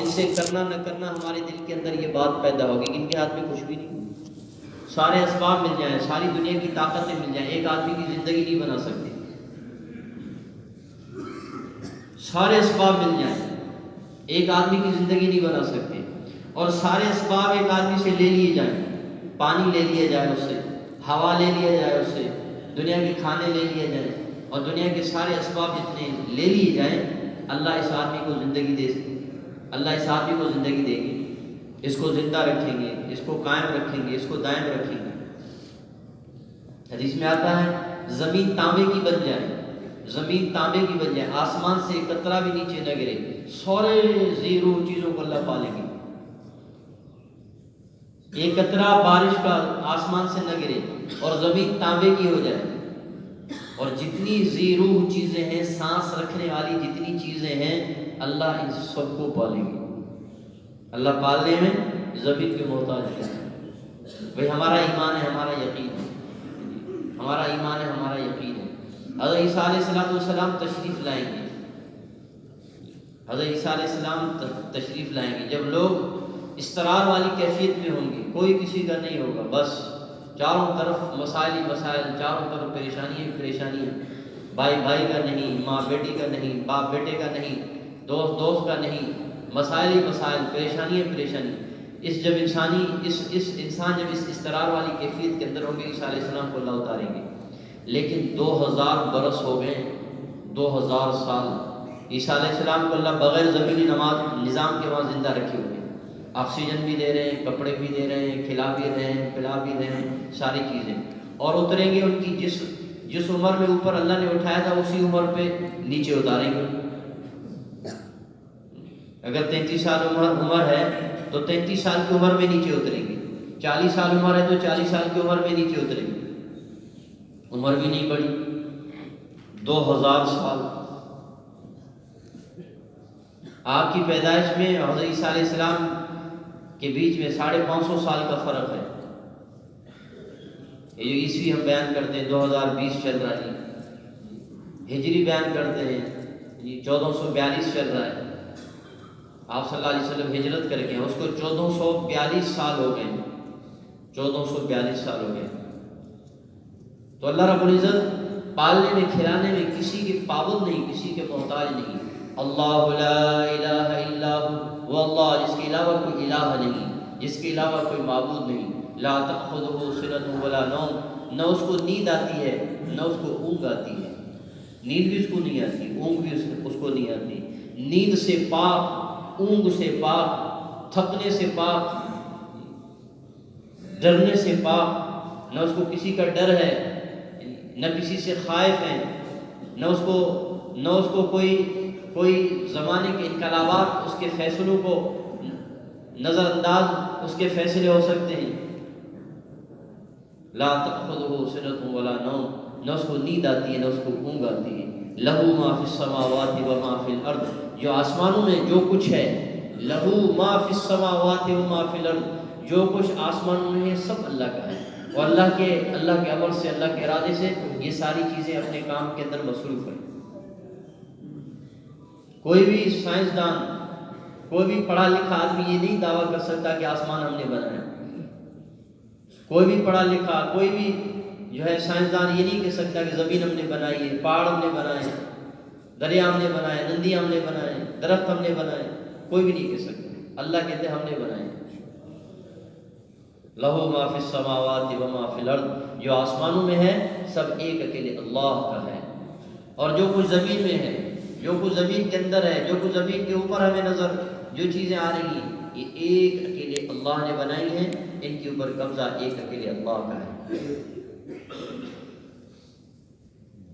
ان سے کرنا نہ کرنا ہمارے دل کے اندر یہ بات پیدا ہوگی کہ ان کے ہاتھ میں کچھ بھی نہیں، سارے اسباب مل جائیں، ساری دنیا کی طاقتیں مل جائیں، ایک آدمی کی زندگی نہیں بنا سکتے، سارے اسباب مل جائیں ایک آدمی کی زندگی نہیں بنا سکتے، اور سارے اسباب ایک آدمی سے لے لیے جائیں، پانی لے لیا جائے اس سے، ہوا لے لیا جائے اس سے، دنیا کے کھانے لے لیے جائیں، اور دنیا کے سارے اسباب جتنے لے لیے جائیں، اللہ اس آدمی کو زندگی دے سکتے، اللہ اس آدمی کو زندگی دے گی، اس کو زندہ رکھیں گے، اس کو قائم رکھیں گے، اس کو دائم رکھیں گے۔ حدیث میں آتا ہے زمین تانبے کی بن جائے، زمین تانبے کی بن جائے، آسمان سے ایک قطرہ بھی نیچے نہ گرے، سارے زیرو چیزوں کو اللہ پالیں گے، ایک قطرہ بارش کا آسمان سے نہ گرے اور زمین تانبے کی ہو جائے، اور جتنی زیرو چیزیں ہیں، سانس رکھنے والی جتنی چیزیں ہیں، اللہ ان سب کو پالیں گے۔ اللہ پالنے میں زمین کے محتاج ہے۔ بھئی ہمارا ایمان ہے، ہمارا یقین ہے، ہمارا ایمان ہے، ہمارا یقین ہے۔ حضرت عیسیٰ علیہ السلام تشریف لائیں گے، حضرت عیسیٰ علیہ السلام تشریف لائیں گے جب لوگ استقرار والی کیفیت میں ہوں گے، کوئی کسی کا نہیں ہوگا، بس چاروں طرف مسائل ہی مسائل، چاروں طرف پریشانی ہی پریشانیاں، بھائی بھائی کا نہیں، ماں بیٹی کا نہیں، باپ بیٹے کا نہیں، دوست دوست کا نہیں، مسائل ہی مسائل، پریشانی ہی پریشانی۔ جب انسان جب اس استقرار والی کیفیت کے اندر ہوں گے، عیسیٰ علیہ السلام کو اللہ اتاریں گے۔ لیکن 2000 برس ہو گئے، 2000 سال عیسیٰ علیہ السلام کو اللہ بغیر زمینی نظام کے وہاں زندہ رکھے ہوئے ہیں، آکسیجن بھی دے رہے ہیں، کپڑے بھی دے رہے ہیں، کھلا بھی رہے ہیں، پلا بھی رہے ہیں، ساری چیزیں، اور اتریں گے ان کی جس عمر میں اوپر اللہ نے اٹھایا تھا اسی عمر پہ نیچے اتاریں گے۔ اگر 33 سال عمر ہے تو 33 سال کی عمر میں نیچے اتریں گے، 40 سال عمر ہے تو 40 سال کی عمر میں نیچے اتریں گے، عمر بھی نہیں بڑھی، 2000 سال۔ آپ کی پیدائش میں حضرت عیسیٰ علیہ السلام کے بیچ میں 550 سال کا فرق ہے۔ یہ جو عیسوی ہم بیان کرتے ہیں 2020 چل رہا ہے، ہجری بیان کرتے ہیں 1442 چل رہا ہے، آپ صلی اللہ علیہ وسلم ہجرت کر کے اس کو 1442 سال ہو گئے، 1442 سال ہو گئے۔ تو اللہ رب العزت پالنے میں کھلانے میں کسی کے پابند نہیں، کسی کے محتاج نہیں۔ اللہ لا الہ الا وہ اللہ جس کے علاوہ کوئی الہ نہیں، جس کے علاوہ کوئی معبود نہیں۔ لا تأخذہ سنۃ ولا نوم، نہ اس کو نیند آتی ہے نہ اس کو اونگ آتی ہے، نیند بھی اس کو نہیں آتی، اونگ بھی اس کو نہیں آتی۔ نیند سے پاک، اونگ سے پاک، تھکنے سے پاک، ڈرنے سے پاک، نہ اس کو کسی کا ڈر ہے، نہ کسی سے خائف ہے، نہ اس کو کوئی زمانے کے انقلابات اس کے فیصلوں کو نظر انداز اس کے فیصلے ہو سکتے ہیں۔ لا تأخذہ سنۃ ولا نوم، نہ اس کو نیند آتی ہے نہ اس کو اونگ آتی ہے۔ لہ ما فی السماوات وما فی الارض، جو آسمانوں میں جو کچھ ہے، لہ ما فی السماوات وما فی الارض، جو کچھ آسمانوں میں ہے سب اللہ کا ہے، اور اللہ کے امر سے، اللہ کے ارادے سے یہ ساری چیزیں اپنے کام کے اندر مصروف ہیں۔ کوئی بھی سائنسدان، کوئی بھی پڑھا لکھا آدمی یہ نہیں دعویٰ کر سکتا کہ آسمان ہم نے بنایا، کوئی بھی پڑھا لکھا، کوئی بھی جو ہے سائنسدان یہ نہیں کہہ سکتا کہ زمین ہم نے بنائی ہے، پہاڑ ہم نے بنائے، دریا ہم نے بنائے، ندی ہم نے بنائے، درخت ہم نے بنائے، کوئی بھی نہیں کہہ سکتا۔ اللہ کہتے ہیں ہم نے بنائے۔ لہ ما فی السماوات وما فی الارض، جو آسمانوں میں ہے سب ایک اکیلے اللہ کا ہے، اور جو کچھ زمین میں ہے، جو کچھ زمین کے اندر ہے، جو کچھ زمین کے اوپر ہمیں نظر جو چیزیں آ رہی ہیں، یہ ایک اکیلے اللہ نے بنائی ہیں، ان کے اوپر قبضہ ایک اکیلے اللہ کا ہے،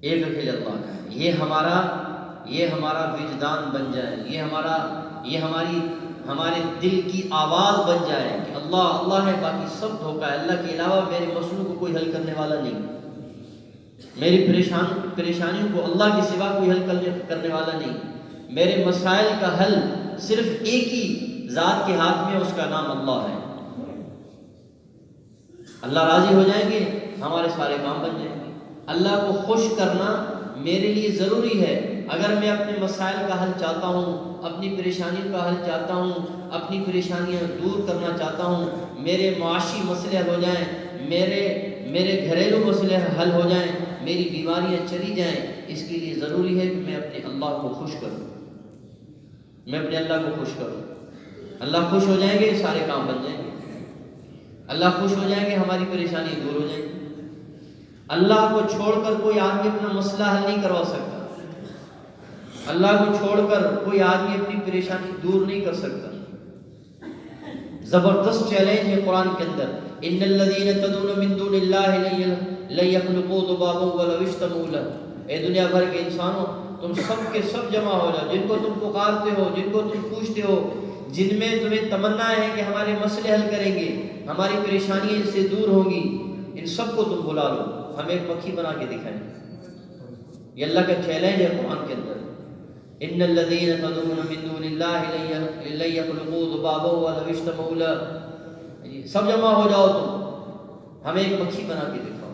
ایک اکیلے اللہ کا ہے۔ یہ ہمارا وجدان بن جائے، یہ ہمارے دل کی آواز بن جائے کہ اللہ اللہ ہے، باقی سب دھوکہ ہے، اللہ کے علاوہ میرے مسئلوں کو کوئی حل کرنے والا نہیں، میری پریشانیوں کو اللہ کے سوا کوئی حل کرنے والا نہیں، میرے مسائل کا حل صرف ایک ہی ذات کے ہاتھ میں، اس کا نام اللہ ہے۔ اللہ راضی ہو جائیں گے، ہمارے سارے کام بن جائیں گے۔ اللہ کو خوش کرنا میرے لیے ضروری ہے، اگر میں اپنے مسائل کا حل چاہتا ہوں، اپنی پریشانیوں کا حل چاہتا ہوں، اپنی پریشانیاں دور کرنا چاہتا ہوں، میرے معاشی مسئلے حل ہو جائیں، میرے گھریلو مسئلے حل ہو جائیں، میری بیماریاں چلی جائیں، اس کے لیے ضروری ہے کہ میں اپنے اللہ کو خوش کروں، میں اپنے اللہ کو خوش کروں۔ اللہ خوش ہو جائیں گے، سارے کام بن جائیں گے۔ اللہ خوش ہو جائیں گے، ہماری پریشانی دور ہو جائیں گی۔ اللہ کو چھوڑ کر کوئی آدمی اپنا مسئلہ حل نہیں کروا سکتا۔ اللہ کو چھوڑ کر کوئی آدمی اپنی پریشانی دور نہیں کر سکتا۔ زبردست چیلنج ہے قرآن کے اندر، ان الذین تدعون من دون اللہ لن یخلقوا ذبابا ولو اجتمعوا لہ۔ اے دنیا بھر کے انسانوں، تم سب کے سب جمع ہو جاؤ، جن کو تم پکارتے ہو، جن کو تم پوچھتے ہو، جن میں تمہیں تمنا ہے کہ ہمارے مسئلے حل کریں گے، ہماری پریشانیاں اس سے دور ہوں گی، ان سب کو تم بلا لو، ہمیں ایک مکھی بنا کے دکھائیں۔ یہ اللہ کا چیلنج ہے قرآن کے اندر، ان الذین تدعون من دون اللہ لن یخلقوا ذبابا ولو اجتمعوا لہ۔ سب جمع ہو جاؤ، تم ہمیں ایک مکھی بنا کے دکھاؤ۔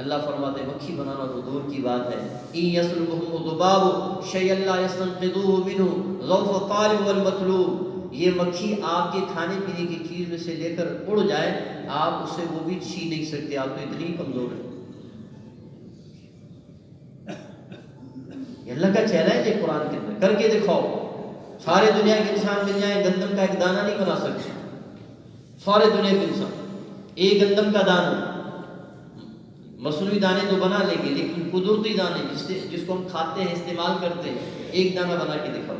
اللہ فرماتے ہیں مکھی بنانا تو دور کی بات ہے، ان یسلبهم الذباب شیئا لا یستنقذوه منه ضعف الطالب والمطلوب۔ یہ مکھی آپ کے کھانے پینے کی چیز میں سے لے کر اڑ جائے، آپ اسے وہ بھی چھین نہیں سکتے، آپ تو اتنی کمزور ہیں۔ یہ اللہ کا چیلنج ہے قرآن کے اندر، کر کے دکھاؤ۔ سارے دنیا کے انسان مل جائیں، گندم کا ایک دانہ نہیں بنا سکتے، سارے دنیا کے انسان ایک گندم کا دانہ، مصنوعی دانے تو بنا لیں گے، لیکن قدرتی دانے جس کو ہم کھاتے ہیں، استعمال کرتے ہیں، ایک دانہ بنا کے دکھاؤ۔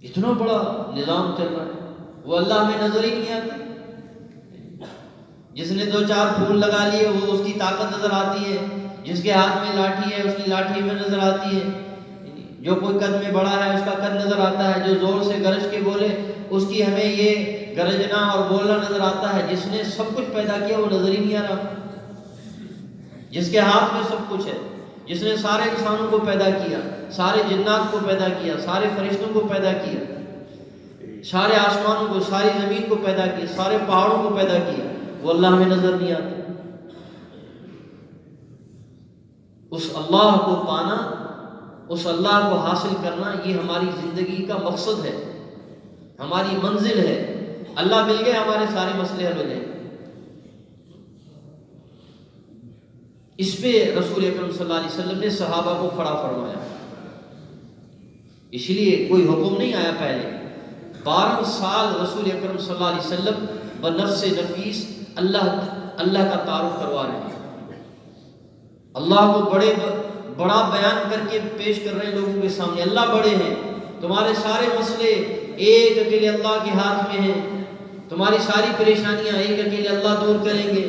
اتنا بڑا نظام چل رہا ہے، وہ اللہ ہمیں نظر ہی نہیں آتی۔ جس نے 2-4 پھول لگا لیے وہ اس کی طاقت نظر آتی ہے، جس کے ہاتھ میں لاٹھی ہے اس کی لاٹھی میں نظر آتی ہے، جو کوئی قد میں بڑا ہے اس کا قد نظر آتا ہے، جو زور سے گرج کے بولے اس کی ہمیں یہ گرجنا اور بولنا نظر آتا ہے۔ جس نے سب کچھ پیدا کیا وہ نظر ہی نہیں آ رہا، جس کے ہاتھ میں سب کچھ ہے، جس نے سارے انسانوں کو پیدا کیا، سارے جنات کو پیدا کیا، سارے فرشتوں کو پیدا کیا، سارے آسمانوں کو، ساری زمین کو پیدا کیا، سارے پہاڑوں کو پیدا کیا، وہ اللہ ہمیں نظر نہیں آتا۔ اس اللہ کو پانا، اس اللہ کو حاصل کرنا، یہ ہماری زندگی کا مقصد ہے، ہماری منزل ہے۔ اللہ مل گئے، ہمارے سارے مسئلے حل ہو جائیں۔ اس پہ رسول اکرم صلی اللہ علیہ وسلم نے صحابہ کو کھڑا فرمایا، اس لیے کوئی حکم نہیں آیا پہلے۔ 12 سال رسول اکرم صلی اللہ علیہ وسلم بنفس نفیس اللہ کا تعارف کروا رہے ہیں، اللہ کو بڑا بیان کر کے پیش کر رہے ہیں لوگوں کے سامنے۔ اللہ بڑے ہیں، تمہارے سارے مسئلے ایک اکیلے اللہ کے ہاتھ میں ہیں، تمہاری ساری پریشانیاں ایک اکیلے اللہ دور کریں گے،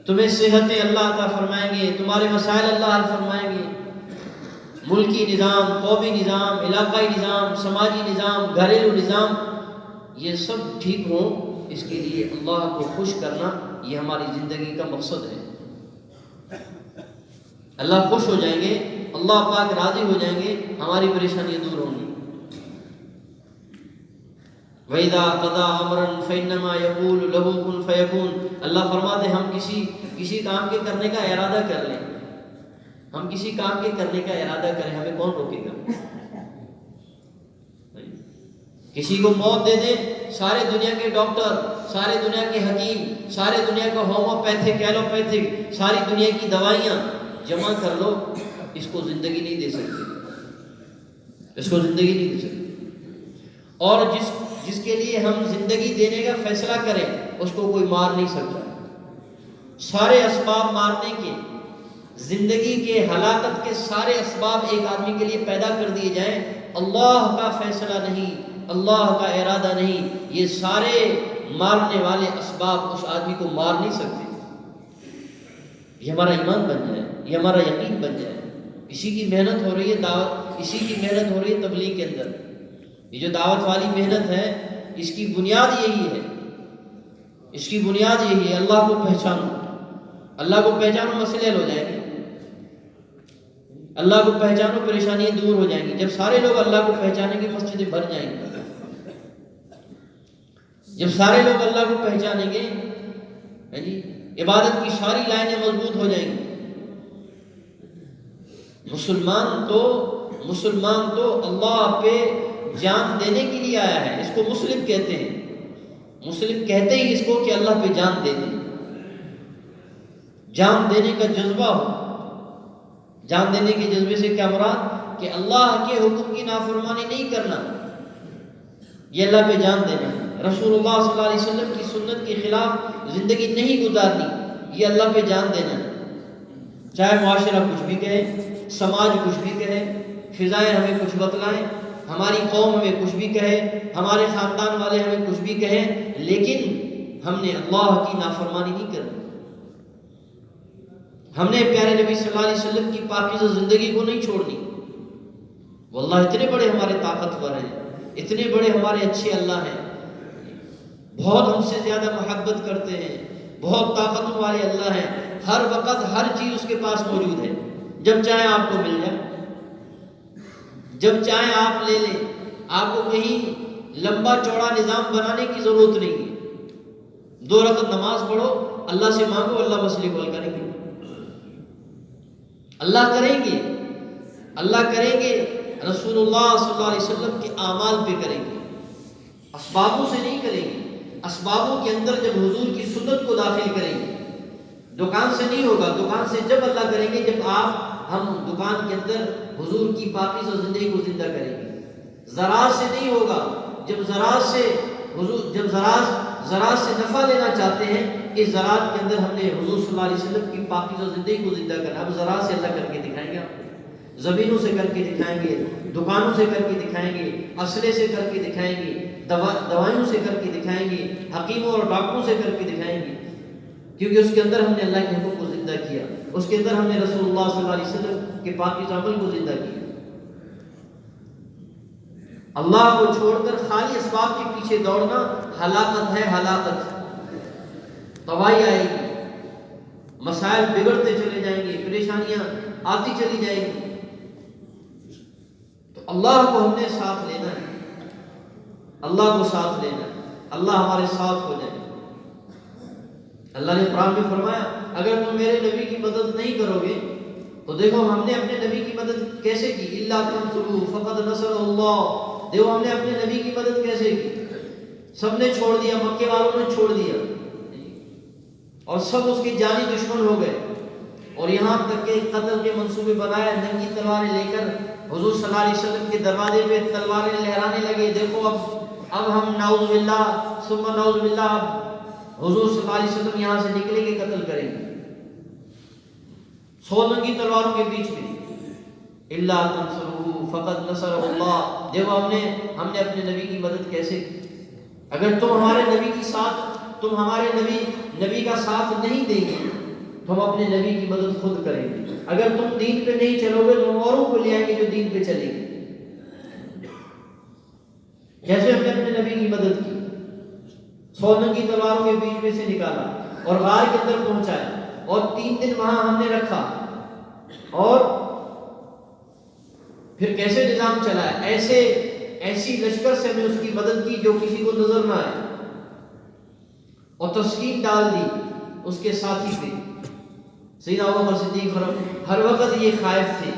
تمہیں صحتیں اللہ عطا فرمائیں گے، تمہارے مسائل اللہ حل فرمائیں گے۔ ملکی نظام، قومی نظام، علاقائی نظام، سماجی نظام، گھریلو نظام، یہ سب ٹھیک ہوں، اس کے لیے اللہ کو خوش کرنا یہ ہماری زندگی کا مقصد ہے۔ اللہ خوش ہو جائیں گے، اللہ پاک راضی ہو جائیں گے، ہماری پریشانیاں دور ہوں گی۔ وَإِذَا قَضَىٰ أَمْرًا فَإِنَّمَا يَقُولُ لَهُ كُن فَيَكُونُ۔ اللہ فرماتے ہیں ہم کسی کام کے کرنے کا ارادہ کر لیں، ہم کسی کام کے کرنے کا ارادہ کریں، ہمیں کون روکے گا؟ کسی کو موت دے دیں، سارے دنیا کے ڈاکٹر، سارے دنیا کے حکیم، سارے دنیا کا ہوموپیتھک، ایلوپیتھک، ساری دنیا کی دوائیاں جمع کر لو، اس کو زندگی نہیں دے سکتے، اس کو زندگی نہیں دے سکتے۔ اور جس کے لیے ہم زندگی دینے کا فیصلہ کریں اس کو کوئی مار نہیں سکتا۔ سارے اسباب مارنے کے، زندگی کے، ہلاکت کے سارے اسباب ایک آدمی کے لیے پیدا کر دیے جائیں، اللہ کا فیصلہ نہیں، اللہ کا ارادہ نہیں، یہ سارے مارنے والے اسباب اس آدمی کو مار نہیں سکتے۔ یہ ہمارا ایمان بن جائے، یہ ہمارا یقین بن جائے۔ اسی کی محنت ہو رہی ہے دعوت، اسی کی محنت ہو رہی ہے تبلیغ کے اندر۔ یہ جو دعوت والی محنت ہے اس کی بنیاد یہی ہے، اس کی بنیاد یہی ہے، اللہ کو پہچانو، اللہ کو پہچانو، مسئلے حل ہو جائیں گے، اللہ کو پہچانو، پریشانیاں دور ہو جائیں گی۔ جب سارے لوگ اللہ کو پہچانیں گے مسجدیں بھر جائیں گی، جب سارے لوگ اللہ کو پہچانیں گے عبادت کی ساری لائنیں مضبوط ہو جائیں گی۔ مسلمان تو اللہ پہ جان دینے کے لیے آیا ہے. اس کو مسلم کہتے ہیں. مسلم کہتے ہی اس کو کہ اللہ پہ جان دے دیں. جان دینے کا جذبہ ہو. جان دینے کے جذبے سے کیا مراد؟ کہ اللہ کے حکم کی نافرمانی نہیں کرنا، یہ اللہ پہ جان دینا. رسول اللہ صلی اللہ علیہ وسلم کی سنت کے خلاف زندگی نہیں گزارنی، یہ اللہ پہ جان دینا. چاہے معاشرہ کچھ بھی کہے، سماج کچھ بھی کہے، فضائیں ہمیں کچھ بتلائیں، ہماری قوم ہمیں کچھ بھی کہے، ہمارے خاندان والے ہمیں کچھ بھی کہیں، لیکن ہم نے اللہ کی نافرمانی نہیں کرنی. ہم نے پیارے نبی صلی اللہ علیہ وسلم کی پاکیزہ زندگی کو نہیں چھوڑنی. واللہ اتنے بڑے ہمارے طاقتور ہیں، اتنے بڑے ہمارے اچھے اللہ ہیں، بہت ہم سے زیادہ محبت کرتے ہیں، بہت طاقتور والے اللہ ہیں. ہر وقت ہر چیز اس کے پاس موجود ہے. جب چاہیں آپ کو مل جائے، جب چاہیں آپ لے لیں. آپ کو کہیں لمبا چوڑا نظام بنانے کی ضرورت نہیں ہے. 2 رکعت نماز پڑھو، اللہ سے مانگو، اللہ مسئلے کو حل کریں گے. اللہ کریں گے، اللہ کریں گے. رسول اللہ صلی اللہ علیہ وسلم کے اعمال پہ کریں گے، اسبابوں سے نہیں کریں گے. اسبابوں کے اندر جب حضور کی سنت کو داخل کریں گے، دکان سے نہیں ہوگا. دکان سے جب اللہ کریں گے جب ہم دکان کے اندر حضور کی پاکیزہ زندگی کو زندہ کریں گے. زراعت سے نہیں ہوگا. جب زراعت سے نفع لینا چاہتے ہیں، اس زراعت کے اندر ہم نے حضور صلی اللہ علیہ وسلم کی پاکیزہ زندگی کو زندہ کرنا. اب زراعت سے اللہ کر کے دکھائیں گے، آپ زمینوں سے کر کے دکھائیں گے، دکانوں سے کر کے دکھائیں گے، اسلحے سے کر کے دکھائیں گے، دوائیوں سے کر کے دکھائیں گے، حکیموں اور ڈاکٹروں سے کر کے دکھائیں گے. کیونکہ اس کے اندر ہم نے اللہ کے حکم کو زندہ کیا، اس کے اندر ہم نے رسول اللہ صلی اللہ علیہ وسلم کے پاکیزہ عمل کو زندہ کیا. اللہ کو چھوڑ کر خالی اسباب کے پیچھے دوڑنا ہلاکت ہے، ہلاکت. تباہی آئے گی، مسائل بگڑتے چلے جائیں گے، پریشانیاں آتی چلی جائیں گی. تو اللہ کو ہم نے ساتھ لینا ہے، اللہ کو ساتھ لینا ہے. اللہ ہمارے ساتھ ہو جائے. اللہ نے قرآن میں فرمایا اگر تم میرے نبی کی مدد نہیں کرو گے تو دیکھو ہم نے اپنے نبی کی مدد کیسے کی. الا تنصروہ فقد نصرہ اللہ. دیکھو ہم نے اپنے نبی کی مدد کیسے کی. سب نے چھوڑ دیا، مکے والوں نے چھوڑ دیا اور سب اس کے جانی دشمن ہو گئے، اور یہاں تک کہ قتل کے منصوبے بنائے، ننگی تلواریں لے کر حضور صلی اللہ علیہ وسلم کے دروازے پہ تلواریں لہرانے لگے. دیکھو اب ہم نعوذ باللہ ثم نعوذ باللہ حضور صلی اللہ علیہ وسلم یہاں سے نکلیں گے، قتل کریں گے 100 ننگی تلواروں کے بیچ میں. الا تنصروہ فقد نصرہ اللہ. دیکھو ہم نے اپنے نبی کی مدد کیسے کی. اگر تم ہمارے نبی کا ساتھ نہیں دیں گے تو ہم اپنے نبی کی مدد خود کریں گے. اگر تم دین پہ نہیں چلو گے تو ہم اوروں کو لے آئیں گے جو دین پہ چلیں گے. جیسے ہم نے اپنے نبی کی مدد کی، 100 ننگی تلواروں کے بیچ میں سے نکالا اور غار کے اندر پہنچایا اور 3 دن وہاں ہم نے رکھا، اور پھر کیسے نظام چلایا. ایسی لشکر سے ہم نے اس کی مدد کی جو کسی کو نظر نہ آئے، اور تسکین ڈال دی اس کے ساتھی پہ. سیدنا ابوبکر صدیق ہر وقت یہ خائف تھے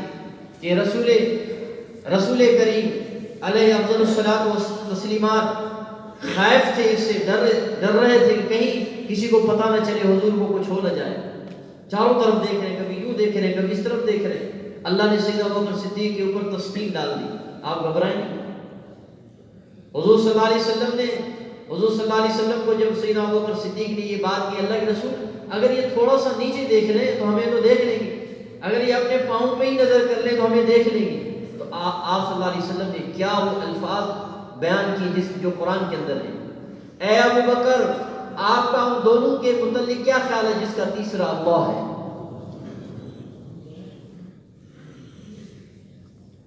کہ رسول کریم علیہ افضل الصلاۃ والتسلیمات خائف تھے، اس سے ڈر رہے تھے کہ کہیں کسی کو پتہ نہ چلے، حضور کو کچھ ہو نہ جائے. چاروں طرف دیکھ رہے ہیں، کبھی یوں دیکھ رہے ہیں، کبھی اس طرف دیکھ رہے ہیں. اللہ نے سیدنا ابوبکر صدیق کے اوپر تسکین ڈال دی. آپ گھبرائیں نہیں. حضور صلی اللہ علیہ وسلم کو جب سیدنا ابوبکر صدیق نے یہ بات کی، اللہ کے رسول اگر یہ تھوڑا سا نیچے دیکھ لیں تو ہمیں تو دیکھ لیں گے، اگر یہ اپنے پاؤں پہ ہی نظر کر لیں تو ہمیں دیکھ لیں گے. تو آپ صلی اللہ علیہ وسلم نے کیا وہ الفاظ بیان کی جو قرآن کے اندر ہے. اے ابوبکر آپ کا ان دونوں کے متعلق کیا خیال ہے جس کا تیسرا اللہ ہے؟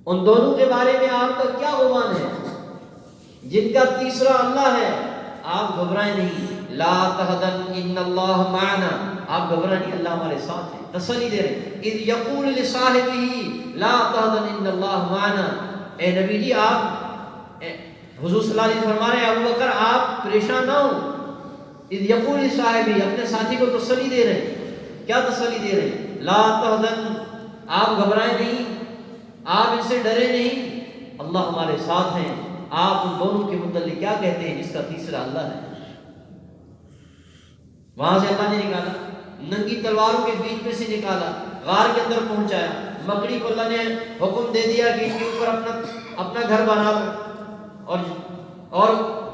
ان دونوں کے بارے میں آپ کا کیا گمان ہے جن کا تیسرا اللہ ہے؟ آپ گھبرائیں نہیں. لا تحزن ان اللہ معنا. آپ گھبرائیں نہیں، اللہ ہمارے ساتھ ہے. تسلی دے رہے اذ یقول لصاحبہ لا تحزن ان اللہ معنا. اے نبی جی آپ حضور صلی اللہ علیہ وسلم فرما رہے ہیں ابوبکر آپ پریشان نہ ہو. اذ یقول لصاحبہ اپنے ساتھی کو تسلی دے رہے ہیں. کیا تسلی دے رہے ہیں؟ لا تحزن آپ گھبرائیں نہیں آپ ان سے ڈرے نہیں، اللہ ہمارے ساتھ ہیں۔ آپ ان دونوں کے متعلق کیا کہتے ہیں جس کا تیسرا اللہ ہے؟ وہاں سے اللہ نے نکالا، ننگی تلواروں کے بیچ میں سے نکالا، غار کے اندر پہنچایا، مکڑی کو اللہ نے حکم دے دیا کہ ان کے اوپر اپنا گھر بنا لو، اور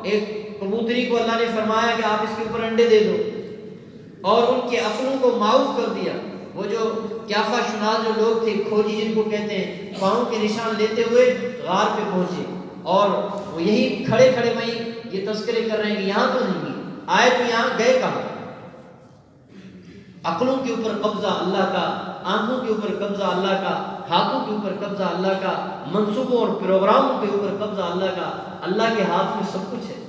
ایک کبوتری کو اللہ نے فرمایا کہ آپ اس کے اوپر انڈے دے دو، اور ان کے عقلوں کو معاف کر دیا۔ وہ جو کیافہ شناس جو لوگ تھے، کھوجی جن کو کہتے ہیں، پاؤں کے نشان لیتے ہوئے غار پہ پہنچے، اور وہ یہی کھڑے کھڑے وہیں یہ تذکرے کر رہے ہیں کہ یہاں تو نہیں گئے، آئے تو یہاں گئے کہاں؟ عقلوں کے اوپر قبضہ اللہ کا، آنکھوں کے اوپر قبضہ اللہ کا، ہاتھوں کے اوپر قبضہ اللہ کا، منصوبوں اور پروگراموں کے اوپر قبضہ اللہ کا۔ اللہ کے ہاتھ میں سب کچھ ہے۔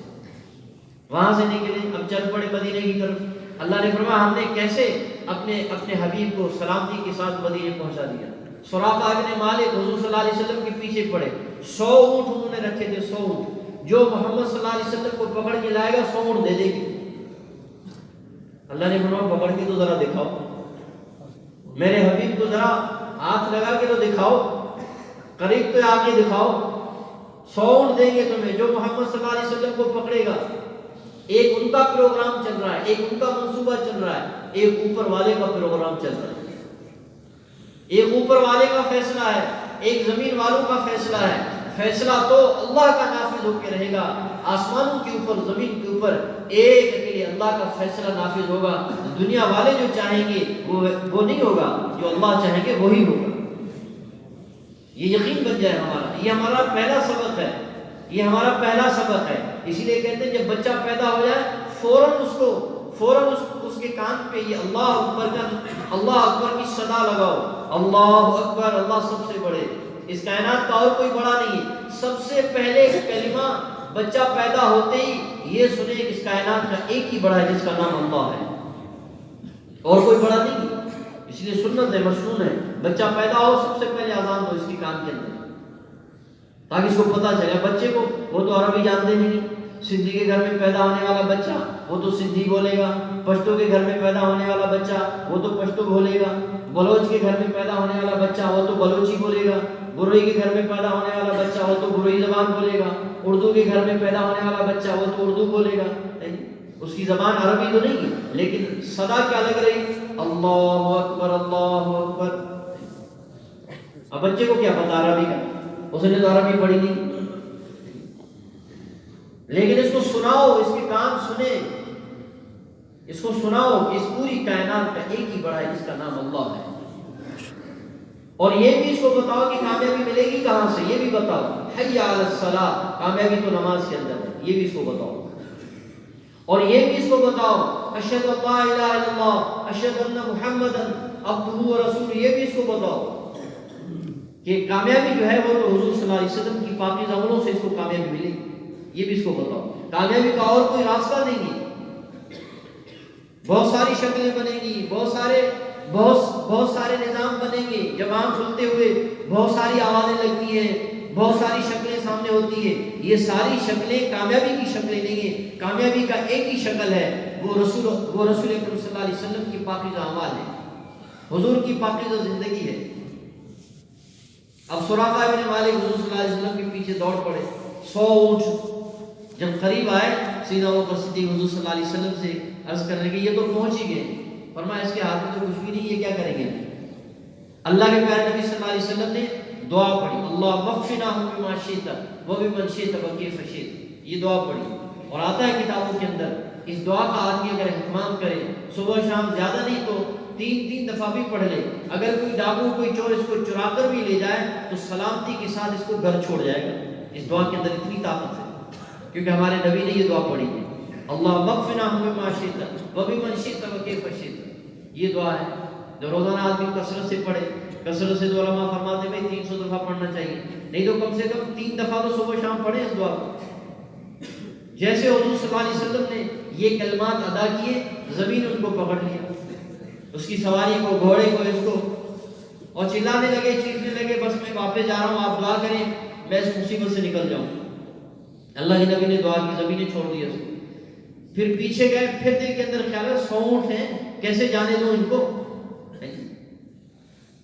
وہاں سے نکلے، اب چل پڑے مدینے کی طرف۔ اللہ نے فرمایا ہم نے کیسے اپنے حبیب کو سلامتی کے ساتھ مدینے پہنچا دیا۔ سراقہ ابن مالک حضور صلی اللہ علیہ وسلم کے پیچھے پڑے، 100 اونٹ انہوں نے رکھے تھے، 100 اونٹ، جو محمد صلی اللہ علیہ وسلم کو پکڑ کے لائے گا 100 اونٹ دے دے گی۔ اللہ نے فرمایا پکڑ کے تو ذرا دکھاؤ، میرے حبیب کو ذرا ہاتھ لگا کے تو دکھاؤ، قریب تو آ کے دکھاؤ، 100 اونٹ دیں گے تمہیں جو محمد صلی اللہ علیہ وسلم کو پکڑے گا۔ ایک ان کا پروگرام چل رہا ہے، ایک ان کا منصوبہ چل رہا ہے، ایک اوپر والے کا پروگرام چل رہا ہے، ایک اوپر والے کا فیصلہ ہے، ایک زمین والوں کا فیصلہ ہے۔ فیصلہ تو اللہ کا نافذ ہو کے رہے گا، آسمانوں کے اوپر زمین کے اوپر ایک اکیلے اللہ کا فیصلہ نافذ ہوگا۔ دنیا والے جو چاہیں گے وہ نہیں ہوگا، جو اللہ چاہیں گے وہی ہوگا۔ یہ یقین بن جائے ہمارا، یہ ہمارا پہلا سبق ہے، یہ ہمارا پہلا سبق ہے۔ اسی لیے کہتے ہیں جب بچہ پیدا ہو جائے فوراً اس کے کان پہ یہ اللہ اکبر کی صدا لگاؤ، اللہ اکبر، اللہ سب سے بڑے، اس کائنات کا اور کوئی بڑا نہیں ہے۔ سب سے پہلے کلمہ بچہ پیدا ہوتے ہی یہ سنے کہ اس کائنات کا ایک ہی بڑا ہے جس کا نام اللہ ہے، اور کوئی بڑا نہیں ہے۔ اس لیے سنت ہے، مسنون ہے، بچہ پیدا ہو سب سے پہلے اذان دو اس کے کان کے اندر، تاکہ اس کو پتہ چلے۔ بچے کو وہ تو عربی جانتے نہیں، سندھی کے گھر میں پیدا ہونے والا بچہ وہ تو سندھی بولے گا، پشتو کے گھر میں پیدا ہونے والا بچہ وہ تو پشتو بولے گا، بلوچ کے گھر میں پیدا ہونے والا بچہ وہ تو بلوچی بولے گا، بروئی کے گھر میں پیدا ہونے والا بچہ وہ تو بروئی زبان بولے گا، اردو کے گھر میں پیدا ہونے والا بچہ وہ تو اردو بولے گا۔ اس کی زبان عربی تو نہیں ہے، لیکن صدا کیا لگ رہی؟ اللہ اکبر، اللہ اکبر۔ اب بچے کو کیا پتا عربی کا، اس نے تو عربی پڑھی نہیں، لیکن اس کو سناؤ، اس کے کان سنے، اس کو سناؤ کہ اس پوری کائنات کا ایک ہی بڑا ہے جس کا نام اللہ ہے، اور یہ بھی اس کو بتاؤ کہ کامیابی ملے گی کہاں سے، یہ بھی بتاؤ، حی علی الصلاۃ، کامیابی تو نماز کے اندر ہے، یہ بھی اس کو بتاؤ، اور یہ بھی اس کو بتاؤ اشہد ان لا الہ الا اللہ اشہد ان محمدا عبدہ ورسولہ، یہ بھی اس کو بتاؤ کہ کامیابی جو ہے وہ تو حضور صلی اللہ علیہ وسلم کی پاکیزہ عملوں سے اس کو کامیابی ملے گی، یہ بھی اس کو بتاؤ۔ کامیابی کا اور کوئی راستہ نہیں ہے، بہت ساری شکلیں بنیں گی، بہت سارے نظام بنیں گے، زبان کھلتے ہوئے بہت ساری آوازیں لگتی ہیں، بہت ساری شکلیں سامنے ہوتی ہیں، یہ ساری شکلیں کامیابی کی شکلیں نہیں ہیں۔ کامیابی کا ایک ہی شکل ہے، وہ رسول اکرم صلی اللہ علیہ وسلم کی پاکیزہ اعمال ہے، حضور کی پاکیزہ زندگی ہے۔ اب سراقہ ابن مالک حضور صلی اللہ علیہ وسلم کے پیچھے دوڑ پڑے، 100 اونٹ جب قریب آئے، سیدنا ابوبکر صدیق حضور صلی اللہ علیہ وسلم سے عرض کرنے کہ یہ تو پہنچ ہی گئے، فرمایا اس کے ہاتھ میں تو کچھ بھی نہیں، یہ کیا کریں گے؟ اللہ کے پیارے نبی صلی اللہ علیہ وسلم نے دعا پڑھی، اللہ مغفرناہم بما شئت وبمن شئت وکیف شئت، یہ دعا پڑھی، اور آتا ہے کتابوں کے اندر اس دعا کا آدمی اگر اہتمام کرے صبح شام، زیادہ نہیں تو 3 دفعہ بھی پڑھ لے، اگر کوئی ڈاکو کوئی چور اس کو چرا کر بھی لے جائے تو سلامتی کے ساتھ اس کو گھر چھوڑ جائے گا۔ اس دعا کے اندر اتنی طاقت ہے، کیونکہ ہمارے نبی نے یہ دعا پڑھی ہے، اللہ مغفرناہم بما شئت وبمن شئت وکیف شئت، یہ دعا ہے جو روزانہ آدمی کثرت سے پڑھے۔ کثرت سے تو علماء فرماتے ہیں 300 دفعہ پڑھنا چاہیے، نہیں تو کم سے کم 3 دفعہ تو صبح شام پڑھیں اس دعا کو۔ جیسے حضور صلی اللہ علیہ وسلم نے یہ کلمات ادا کیے، زمین ان کو پکڑ لیا، اس کی سواری کو، گھوڑے کو، اس کو، اور چلانے لگے، چیخنے لگے، بس میں واپس جا رہا ہوں، آپ دعا کریں میں اس مصیبت سے نکل جاؤں۔ اللہ کے نبی نے دعا کی، زمینیں چھوڑ دیا اس کو، پھر پیچھے گئے، پھر دل کے اندر خیال ہے 100 اونٹ ہیں، کیسے جانے دوں ان کو،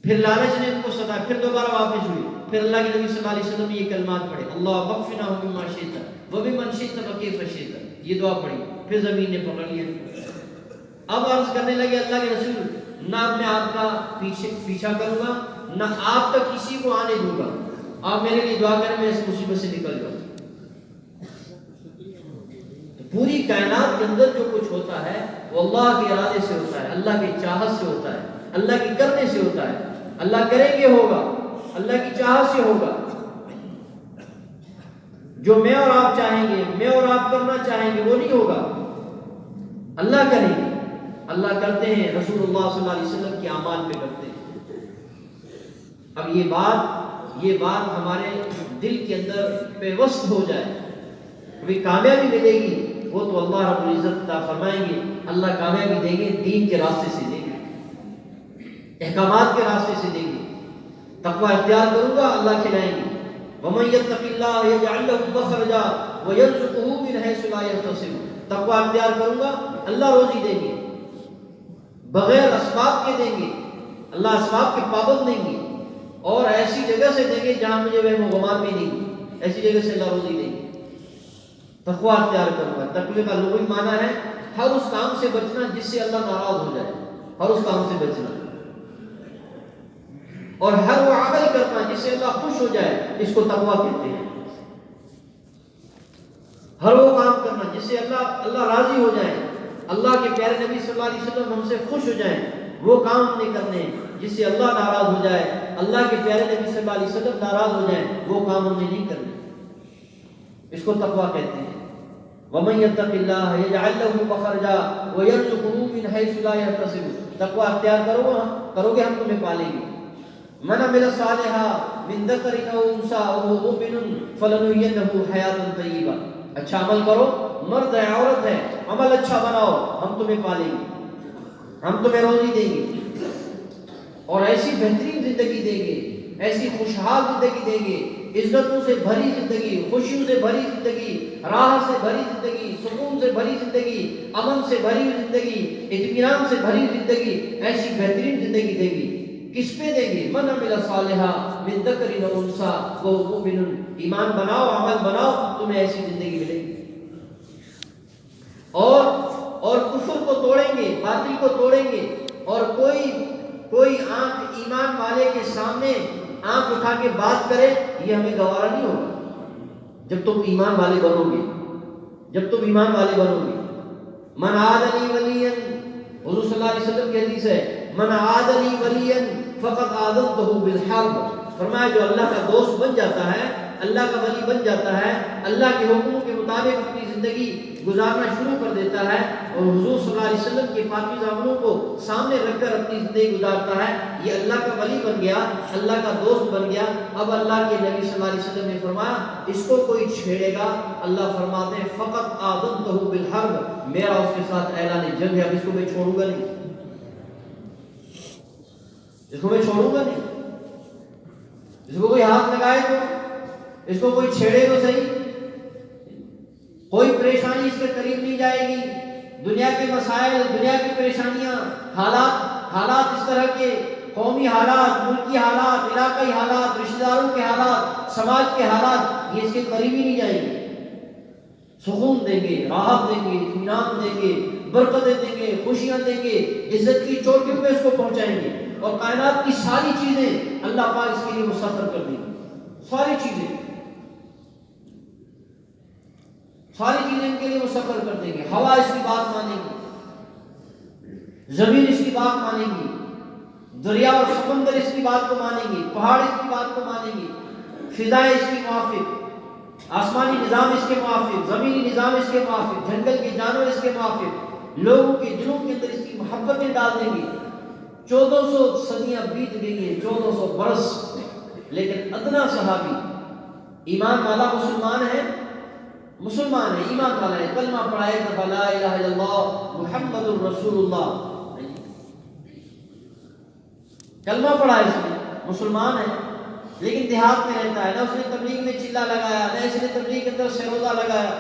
پھر لالچ نے ان کو ستا، پھر دوبارہ واپس ہوئی، پھر اللہ کے نبی صلی اللہ علیہ وسلم نے یہ کلمات پڑھے، اللہ بغفنا مما شئت وبمن شئت وکیف شئت، یہ دعا پڑھی، پھر زمین نے پکڑ لیا۔ اب عرض کرنے لگے اللہ کے رسول، نہ میں آپ کا پیچھا کروں گا، نہ آپ کا کسی کو آنے دوں گا، آپ میرے لیے دعا کریں میں اس مصیبت سے نکل جاؤں۔ پوری کائنات کے اندر جو کچھ ہوتا ہے وہ اللہ کے ارادے سے ہوتا ہے، اللہ کی چاہت سے ہوتا ہے، اللہ کے کرنے سے ہوتا ہے۔ اللہ کریں گے ہوگا، اللہ کی چاہت سے ہوگا۔ جو میں اور آپ چاہیں گے، میں اور آپ کرنا چاہیں گے، وہ نہیں ہوگا، اللہ کریں گے۔ اللہ کرتے ہیں، رسول اللہ صلی اللہ علیہ وسلم کے اعمال پہ کرتے ہیں۔ اب یہ بات ہمارے دل کے اندر پیوست ہو جائے، ابھی کامیابی ملے گی وہ تو اللہ رب العزت عطا فرمائیں گے، اللہ کامیابی دیں گے، دین کے راستے سے دیں گے، احکامات کے راستے سے دیں گے۔ تقوی اختیار کروں گا، اللہ کھلائیں گے۔ وَمَن يَتَّقِ اللَّهَ يَجْعَل لَّهُ مَخْرَجًا وَيَرْزُقْهُ مِنْ حَيْثُ لَا يَحْتَسِبُ۔ تقوی اختیار کروں گا، اللہ روزی دیں گے، بغیر اسباب کے دیں گے، اللہ اسباب کے پابند دیں گے، اور ایسی جگہ سے دیں گے جہاں مجھے وہم و گمان بھی نہیں، ایسی جگہ سے اللہ روزی دیں گے۔ تقوی اختیار کروں گا، تقوی کا لغوی معنی ہے ہر اس کام سے بچنا جس سے اللہ ناراض ہو جائے، ہر اس کام سے بچنا، اور ہر وہ عمل کرنا جس سے اللہ خوش ہو جائے، اس کو تقوی کہتے ہیں۔ ہر وہ کام کرنا جس سے اللہ راضی ہو جائے، اللہ کے پیارے نبی صلی اللہ علیہ وسلم ہم سے خوش ہو جائیں، وہ کام ہم نے کرنے جس سے اللہ ناراض ہو جائے، اللہ کے پیارے نبی صلی اللہ علیہ وسلم ناراض ہو جائیں، وہ کام ہم نے نہیں کرنے، اس کو تقوی کہتے ہیں۔ وَمَن يَتَّقِ اللَّهَ يَجْعَل لَّهُ مَخْرَجًا وَيَرْزُقْهُ مِنْ حَيْثُ لَا يَحْتَسِبُ۔ تقوی اختیار کرو گے ہم تمہیں پالیں گے۔ من عمل صالحا من ذکر او انثى وهو مؤمن فلنحيينه حیاتا طیبہ۔ اچھا عمل کرو، مرد ہے عورت ہے، عمل اچھا بناؤ، ہم تمہیں پالیں گے، ہم تمہیں روزی دیں گے، اور ایسی بہترین زندگی دیں گے، ایسی خوشحال زندگی دیں گے، عزتوں سے بھری زندگی، خوشیوں سے بھری زندگی، راحت سے بھری زندگی، سکون سے بھری زندگی، امن سے بھری زندگی، اطمینان سے بھری زندگی، ایسی بہترین زندگی دیں گے۔ کس پہ دیں گے؟ من عمل صالحا من ذکر او انثى وهو مؤمن۔ ایمان بناؤ، عمل بناؤ، تمہیں ایسی زندگی ملے گی۔ اور کفر کو توڑیں گے، باطل کو توڑیں گے، اور کوئی آنکھ ایمان والے کے سامنے آنکھ اٹھا کے بات کرے، یہ ہمیں گوارا نہیں ہوگا جب تم ایمان والے بنو گے، جب تم ایمان والے بنو گے۔ من عاد لی ولیا، حضور صلی اللہ علیہ وسلم کی حدیث ہے، من عاد لی ولیا فقد آذنتہ بالحرب۔ فرمایا جو اللہ کا دوست بن جاتا ہے، اللہ کا ولی بن جاتا ہے، اللہ کے حکموں کے مطابق اپنی زندگی گزارنا شروع کر دیتا ہے، اور حضور صلی اللہ علیہ وسلم کے پاکیزہ عملوں کو سامنے رکھ کر اپنی زندگی گزارتا ہے، یہ اللہ کا ولی بن گیا، اللہ کا دوست بن گیا۔ اب اللہ کے نبی صلی اللہ علیہ وسلم نے فرمایا اس کو کوئی چھیڑے گا، اللہ فرماتے ہیں فقط آذنتہ بالحرب، میرا اس کے ساتھ اعلان جنگ ہے، اب اس کو میں چھوڑوں گا نہیں، اس کو میں چھوڑوں گا نہیں، اس کو کوئی ہاتھ لگائے تو، اس کو کوئی چھیڑے تو صحیح، کوئی پریشانی اس کے قریب نہیں جائے گی۔ دنیا کے مسائل، دنیا کی پریشانیاں، حالات اس طرح کے، قومی حالات، ملکی حالات، علاقائی حالات، رشتہ داروں کے حالات، سماج کے حالات، یہ اس کے قریب ہی نہیں جائیں گے۔ سکون دیں گے، راحت دیں گے، اطمینان دیں گے، برکتیں دیں گے، خوشیاں دیں گے، عزت کی چوٹیوں پہ اس کو پہنچائیں گے، اور کائنات کی ساری چیزیں اللہ پاک اس کے لیے مسخر کر دیں گے، ساری چیزیں ان کے لیے مسخر کر دیں گے۔ ہوا اس کی بات مانے گی، زمین اس کی بات مانے گی، دریا اور سمندر اس کی بات کو مانیں گے، پہاڑ اس کی بات کو مانیں گے، فضائیں اس کی موافق، آسمانی نظام اس کے موافق، زمینی نظام اس کے موافق، جنگل کے جانور اس کے موافق، لوگوں کے دلوں کے اندر اس کی محبتیں ڈال دیں گے۔ 1400 صدیاں بیت گئی ہیں، 1400 برس، لیکن ادنا صحابی ایمان والا مسلمان ہے، ایمان والا ہے، کلمہ پڑھائے کہ لا الہ الا اللہ محمد الرسول اللہ، کلمہ پڑھا اس نے، مسلمان ہے، لیکن دیہات میں رہتا ہے، نہ اس نے تبلیغ میں چلا لگایا، نہ اس نے تبلیغ کے اندر سروزہ لگایا،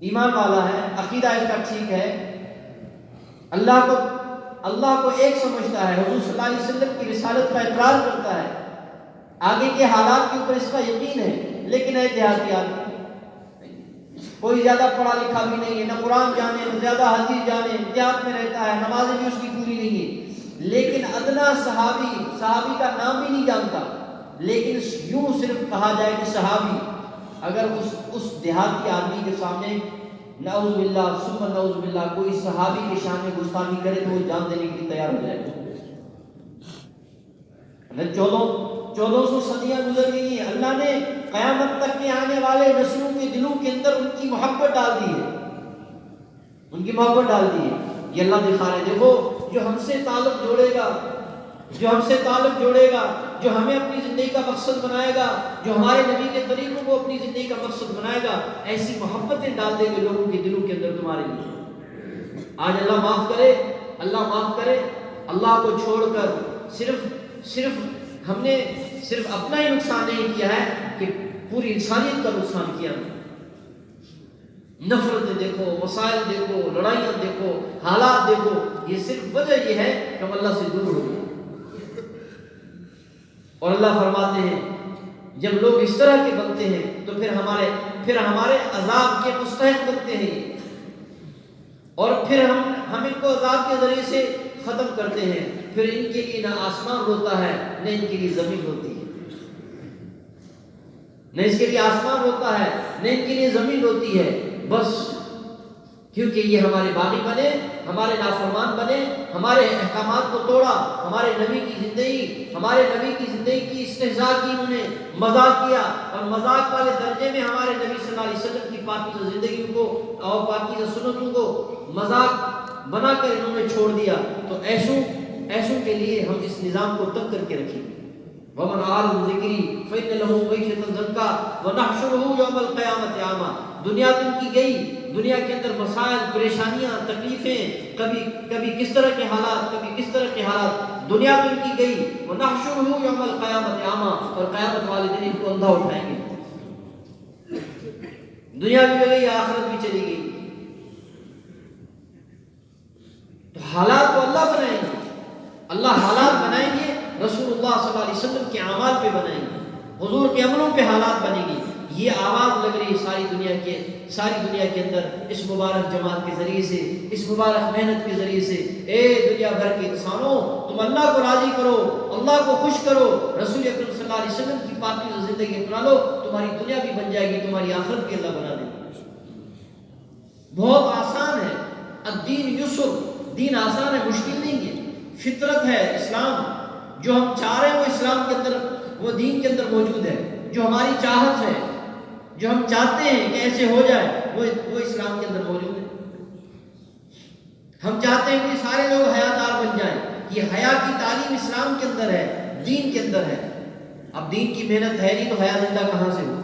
ایمان والا ہے، عقیدہ اس کا ٹھیک ہے، اللہ کو ایک سمجھتا ہے، حضور صلی اللہ علیہ وسلم کی رسالت کا اقرار کرتا ہے، آگے کے حالات کے اوپر اس کا یقین ہے، لیکن ہے دیہاتی آدمی، کوئی زیادہ پڑھا لکھا بھی نہیں ہے، نہ قرآن جانے نہ زیادہ حدیث جانے، دیہات میں رہتا ہے، نمازیں بھی اس کی پوری نہیں ہے، لیکن ادنا صحابی کا نام بھی نہیں جانتا، لیکن یوں صرف کہا جائے کہ صحابی، اگر اس دیہاتی آدمی کے سامنے نعوذ باللہ ثم نعوذ باللہ کوئی صحابی کے شان میں گستاخی کرے تو وہ جان دینے کے لیے تیار ہو جائے. 1400 صدیاں گزر گئی ہیں، اللہ نے قیامت تک کے آنے والے نسلوں کے دلوں کے اندر ان کی محبت ڈال دی ہے، ان کی محبت ڈال دی ہے. یہ اللہ دکھا رہے، دیکھو جو ہم سے تعلق جوڑے گا، جو ہمیں اپنی زندگی کا مقصد بنائے گا، جو ہمارے نبی کے طریقوں کو اپنی زندگی کا مقصد بنائے گا، ایسی محبتیں ڈال دیں گے لوگوں کے دلوں کے اندر تمہارے لیے. آج اللہ معاف کرے، اللہ کو چھوڑ کر صرف ہم نے صرف اپنا ہی نقصان نہیں کیا ہے کہ پوری انسانیت کا نقصان کیا. نفرتیں دیکھو، مسائل دیکھو، لڑائیاں دیکھو، حالات دیکھو، یہ صرف وجہ یہ ہے کہ ہم اللہ سے دور ہو گئے. اور اللہ فرماتے ہیں جب لوگ اس طرح کے بنتے ہیں تو پھر ہمارے عذاب کے مستحق بنتے ہیں، اور پھر ہم ان کو عذاب کے ذریعے سے ختم کرتے ہیں. پھر ان کے لیے نہ آسمان روتا ہے نہ ان کے لیے زمین روتی ہے، نہ اس کے لیے آسمان روتا ہے نہ ان کے لیے زمین روتی ہے. بس کیونکہ یہ ہمارے باغی بنے، ہمارے نافرمان بنے، ہمارے احکامات کو توڑا، ہمارے نبی کی زندگی کی استہزاء کی، انہوں نے مذاق کیا، اور مذاق والے درجے میں ہمارے نبی صلی اللہ علیہ وسلم کی پاکیزہ زندگیوں کو اور پاکیزہ سنتوں کو مذاق بنا کر انہوں نے چھوڑ دیا. تو ایسوں کے لیے ہم اس نظام کو تنگ کر کے رکھیں. وَمَنْ أَعْرَضَ عَنْ ذِكْرِي فَإِنَّ لَهُ مَعِيشَةً ضَنكًا وَنَحْشُرُهُ يَوْمَ الْقِيَامَةِ أَعْمَىٰ. دنیا تو ان کی گئی، دنیا کے اندر مسائل، پریشانیاں، تکلیفیں، کبھی کس طرح کے حالات، دنیا تو ان کی گئی. وَنَحْشُرُهُ يَوْمَ الْقِيَامَةِ أَعْمَىٰ، اور قیامت والے دن ان کو اندھا اٹھائیں گے. دنیا بھی گئی، آخرت بھی چلی گئی. تو حالات تو اللہ بنائیں گے، اللہ حالات بنائیں گے، رسول اللہ صلی اللہ علیہ وسلم کے اعمال پہ بنائیں گے، حضور کے عملوں پہ حالات بنیں گے. یہ آواز لگ رہی ساری دنیا کے اندر اس مبارک جماعت کے ذریعے سے، اس مبارک محنت کے ذریعے سے. اے دنیا بھر کے انسانوں، تم اللہ کو راضی کرو، اللہ کو خوش کرو، رسول اکرم صلی اللہ علیہ وسلم کی پاکیزہ زندگی اپنا لو، تمہاری دنیا بھی بن جائے گی، تمہاری آخرت بھی اللہ بنا دے گی. بہت آسان ہے. الدین یسر، دین آسان ہے، مشکل نہیں ہے. فطرت ہے اسلام، جو ہم چاہ رہے ہیں وہ اسلام کے اندر، وہ دین کے اندر موجود ہے. جو ہماری چاہت ہے، جو ہم چاہتے ہیں کہ ایسے ہو جائے، وہ اسلام کے اندر موجود ہے. ہم چاہتے ہیں کہ سارے لوگ حیادار بن جائیں. یہ حیا کی تعلیم اسلام کے اندر ہے، دین کے اندر ہے. اب دین کی محنت ہے نہیں تو حیا زندہ کہاں سے ہو؟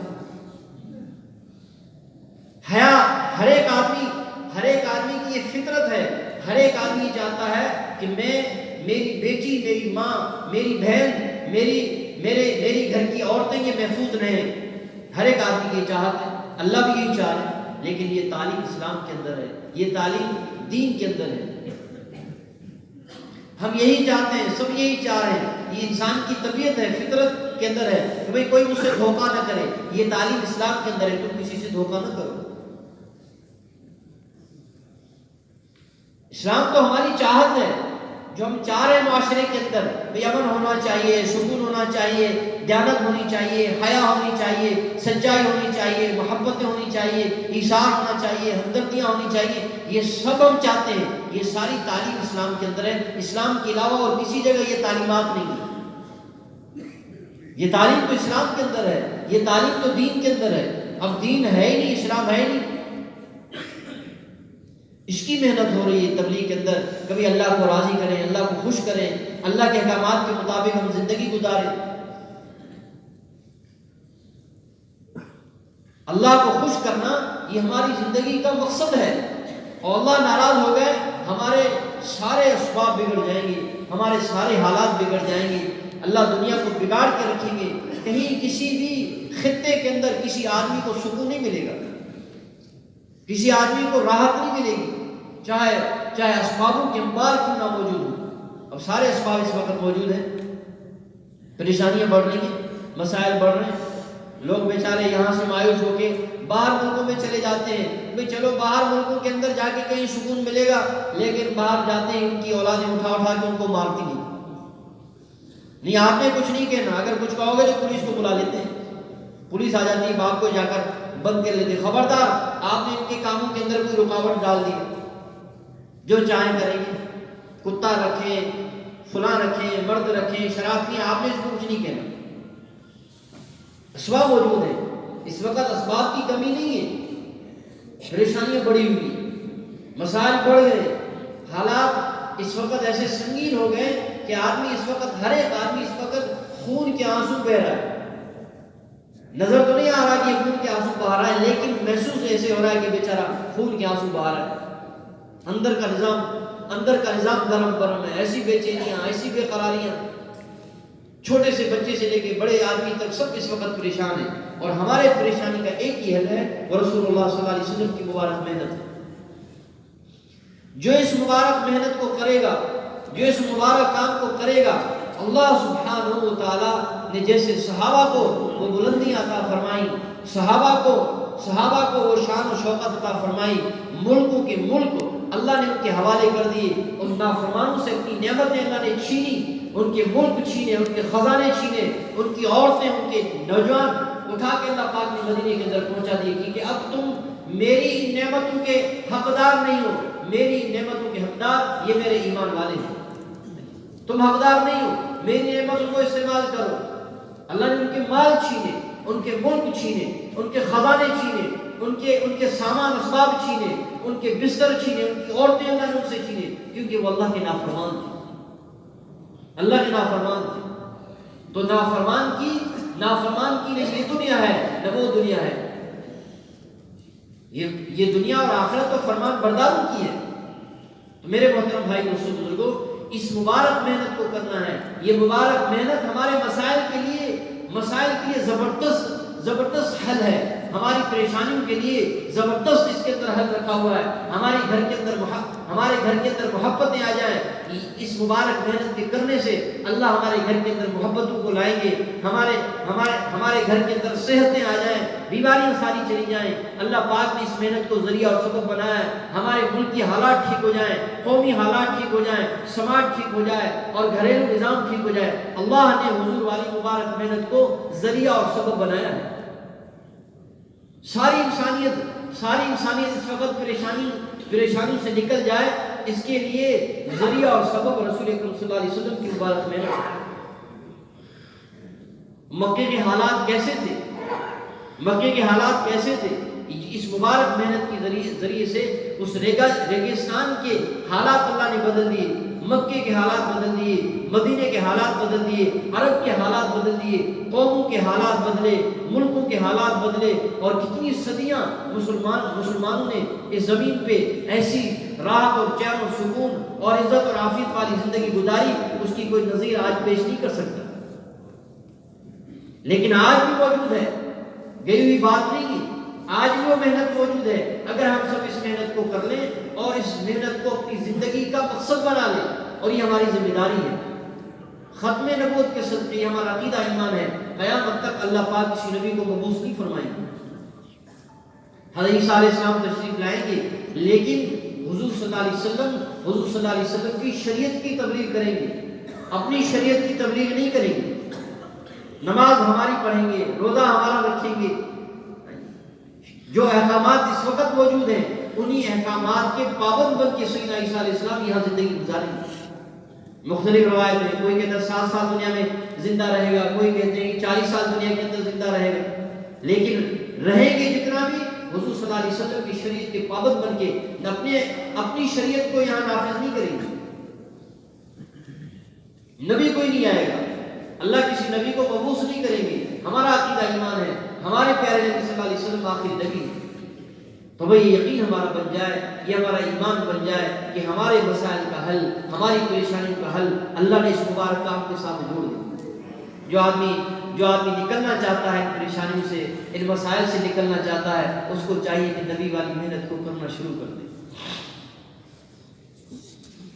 حیا ہر ایک آدمی کی یہ فطرت ہے. ہر ایک آدمی چاہتا ہے کہ میری بیٹی، میری ماں، میری بہن، میری گھر کی عورتیں یہ محفوظ رہیں. ہر ایک آدمی کی چاہت ہے، اللہ بھی یہی چاہ رہے ہیں. لیکن یہ تعلیم اسلام کے اندر ہے، یہ تعلیم دین کے اندر ہے. ہم یہی چاہتے ہیں، سب یہی چاہ رہے ہیں. یہ انسان کی طبیعت ہے، فطرت کے اندر ہے کہ بھئی کوئی مجھ سے دھوکہ نہ کرے. یہ تعلیم اسلام کے اندر ہے، تم کسی سے دھوکہ نہ کرو. اسلام تو ہماری چاہت ہے، جو ہم چاہ رہے ہیں معاشرے کے اندر. امن ہونا چاہیے، سکون ہونا چاہیے، دیانت ہونی چاہیے، حیا ہونی چاہیے، سچائی ہونی چاہیے، محبتیں ہونی چاہیے، ایثار ہونا چاہیے، ہمدردیاں ہونی چاہیے. یہ سب ہم چاہتے ہیں. یہ ساری تعلیم اسلام کے اندر ہے. اسلام کے علاوہ اور کسی جگہ یہ تعلیمات نہیں ہیں. یہ تعلیم تو اسلام کے اندر ہے، یہ تعلیم تو دین کے اندر ہے. اب دین ہے ہی نہیں، اسلام ہے ہی نہیں. اس کی محنت ہو رہی ہے تبلیغ کے اندر. کبھی اللہ کو راضی کریں، اللہ کو خوش کریں، اللہ کے احکامات کے مطابق ہم زندگی گزاریں. اللہ کو خوش کرنا یہ ہماری زندگی کا مقصد ہے. اور اللہ ناراض ہو گئے، ہمارے سارے اسباب بگڑ جائیں گے، ہمارے سارے حالات بگڑ جائیں گے. اللہ دنیا کو بگاڑ کے رکھیں گے. کہیں کسی بھی خطے کے اندر کسی آدمی کو سکون نہیں ملے گا، کسی آدمی کو راحت نہیں ملے گی، چاہے اسبابوں کے انبار کیوں نہ موجود ہوں. اب سارے اسباب اس وقت موجود ہیں، پریشانیاں بڑھ رہی ہیں. مسائل بڑھ رہے ہیں، لوگ بیچارے یہاں سے مایوس ہو کے باہر ملکوں میں چلے جاتے ہیں، بھئی چلو باہر ملکوں کے اندر جا کے کہیں سکون ملے گا، لیکن باہر جاتے ہیں ان کی اولادیں اٹھا اٹھا کے ان کو مارتی نہیں آپ نے کچھ نہیں کہنا، اگر کچھ کہو گے تو پولیس کو بلا لیتے ہیں، پولیس آ جاتی ہے، باپ کو جا کر بند کر لیتے، خبردار آپ نے ان کے کاموں کے اندر کوئی رکاوٹ ڈال دی، جو چاہیں کریں گے، کتا رکھیں، فلاں رکھیں، مرد رکھیں، شراب پئیں، آپ نے اس کو کچھ نہیں کہنا۔ اسباب موجود ہیں، اس وقت اسباب کی کمی نہیں ہے، پریشانیاں بڑی ہوئی، مسائل بڑھ گئے، حالات اس وقت ایسے سنگین ہو گئے کہ آدمی اس وقت، ہر ایک آدمی اس وقت خون کے آنسو بہہ رہا ہے، نظر تو نہیں آ رہا کہ یہ خون کے آنسو بہا رہا ہے، لیکن محسوس ایسے ہو رہا ہے کہ بیچارہ خون کے آنسو بہا رہا ہے، اندر کا نظام گرم ہے، ایسی بے چینیاں، ایسی بے قراریاں، چھوٹے سے بچے سے لے کے بڑے آدمی تک سب اس وقت پریشان ہیں، اور ہمارے پریشانی کا ایک ہی حل ہے، وہ رسول اللہ صلی اللہ علیہ وسلم کی مبارک محنت ہے۔ جو اس مبارک محنت کو کرے گا، جو اس مبارک کام کو کرے گا، اللہ سبحانہ و تعالی نے جیسے صحابہ کو وہ بلندیاں عطا فرمائی، صحابہ کو وہ شان و شوکت عطا فرمائی، ملکوں کے ملک اللہ نے ان کے حوالے کر دیے، ان نافرمانوں سے اپنی نعمتیں اللہ نے چھینی، ان کے ملک چھینے، ان کے خزانے چھینے، ان کی عورتیں، ان کے نوجوان اٹھا کے اللہ پاک نے مدینے کے اندر پہنچا دیے کہ اب تم میری نعمتوں کے حقدار نہیں ہو، میری نعمتوں کے حقدار یہ میرے ایمان والے ہیں، تم حقدار نہیں ہو، میری نعمتوں کو استعمال کرو۔ اللہ نے ان کے مال چھینے، ان کے ملک چھینے، ان کے خزانے چھینے، ان کے سامان اسباب چھینے، ان کے بستر چھینے، ان کی عورتیں اللہ نے ان سے چھینے، کیونکہ وہ اللہ کے نافرمان تھے، اللہ کے نافرمان تھے۔ تو نافرمان کی نہ یہ دنیا ہے نہ وہ دنیا ہے، یہ دنیا اور آخرت تو فرمان برداروں کی ہے۔ تو میرے محترم بھائی دوستو بزرگوں، اس مبارک محنت کو کرنا ہے، یہ مبارک محنت ہمارے مسائل کے لیے زبردست حل ہے، ہماری پریشانیوں کے لیے زبردست اس کے اندر حل رکھا ہوا ہے، ہمارے گھر کے اندر محبتیں آ جائیں، اس مبارک محنت کے کرنے سے اللہ ہمارے گھر کے اندر محبتوں کو لائیں گے، ہمارے گھر کے اندر صحتیں آ جائیں، بیماریاں ساری چلی جائیں، اللہ پاک نے اس محنت کو ذریعہ اور سبب بنایا ہے، ہمارے ملک کی حالات ٹھیک ہو جائیں، قومی حالات ٹھیک ہو جائیں، سماج ٹھیک ہو جائے اور گھریلو نظام ٹھیک ہو جائے، اللہ نے حضور والی مبارک محنت کو ذریعہ اور سبب بنایا ہے۔ ساری انسانیت اس وقت پریشانی سے نکل جائے، اس کے لیے ذریعہ اور سبب رسول اکرم صلی اللہ علیہ وسلم کی مبارک محنت ہے۔ مکے کے حالات کیسے تھے؟ اس مبارک محنت کے ذریعے سے اس ریگستان کے حالات اللہ نے بدل دیے، مکے کے حالات بدل دیے، مدینے کے حالات بدل دیے، عرب کے حالات بدل دیے، قوموں کے حالات بدلے، ملکوں کے حالات بدلے، اور کتنی صدیاں مسلمانوں نے اس زمین پہ ایسی راحت اور چین اور سکون اور عزت اور عافیت والی زندگی گزاری، اس کی کوئی نظیر آج پیش نہیں کر سکتا، لیکن آج بھی موجود ہے، گئی ہوئی بات نہیں ہے، آج بھی وہ محنت موجود ہے، اگر ہم سب اس محنت کو کر لیں اور اس محنت کو اپنی زندگی کا مقصد بنا لیں، اور یہ ہماری ذمہ داری ہے۔ ختم نبوت کے صدقے ہمارا عقیدہ ایمان ہے، قیامت تک اللہ پاک کسی نبی کو مبعوث نہیں فرمائیں گے، حضرت عیسیٰ علیہ السلام تشریف لائیں گے، لیکن حضور صلی اللہ علیہ وسلم کی شریعت کی تبلیغ کریں گے، اپنی شریعت کی تبلیغ نہیں کریں گے، نماز ہماری پڑھیں گے، روزہ ہمارا رکھیں گے، جو احکامات اس وقت موجود ہیں انہی احکامات کے پابند بن کے سیدنا عیسیٰ علیہ السلام یہاں زندگی گزاریں گے۔ مختلف روایت ہیں، کوئی کہتا ہے 7 سال دنیا میں زندہ رہے گا، کوئی کہتے ہیں 40 سال دنیا کے اندر زندہ رہے گا، لیکن رہیں گے جتنا بھی حضور صلی اللہ علیہ وسلم کی شریعت کے پابند بن کے اپنی شریعت کو یہاں نافذ نہیں کریں گے۔ نبی کوئی نہیں آئے گا، اللہ کسی نبی کو مبعوث نہیں کریں گے، ہمارا عقیدہ ایمان ہے، ہمارے پیارے نبی صلی اللہ علیہ وسلم آخری نبی ہے۔ تو بھئی یقین ہمارا بن جائے، یہ ہمارا ایمان بن جائے کہ ہمارے مسائل کا حل، ہماری پریشانیوں کا حل اللہ نے اس مبارک کام کے ساتھ جوڑ دیا۔ جو آدمی نکلنا چاہتا ہے ان پریشانیوں سے، ان مسائل سے نکلنا چاہتا ہے، اس کو چاہیے کہ نبی والی محنت کو کرنا شروع کر دے،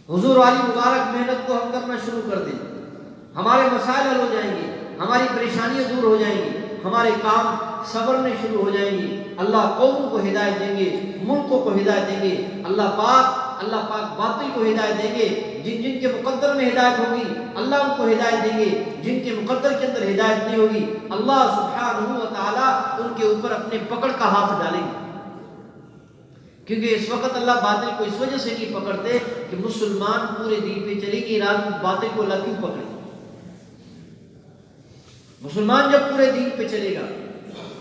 حضور والی مبارک محنت کو ہم کرنا شروع کر دیں، ہمارے مسائل حل ہو جائیں گے، ہماری پریشانیاں دور ہو جائیں گی، ہمارے کام سنورنے شروع ہو جائیں گی، اللہ قوموں کو ہدایت دیں گے، ملکوں کو ہدایت دیں گے، اللہ پاک باطل کو ہدایت دیں گے، جن جن کے مقدر میں ہدایت ہوگی اللہ ان کو ہدایت دیں گے، جن کے مقدر کے اندر ہدایت نہیں ہوگی اللہ سبحانہ و تعالیٰ ان کے اوپر اپنے پکڑ کا ہاتھ ڈالیں گے۔ کیونکہ اس وقت اللہ باطل کو اس وجہ سے نہیں پکڑتے کہ مسلمان پورے دین پہ چلے گی، باطل کو اللہ کیوں پکڑے؟ مسلمان جب پورے دین پہ چلے گا،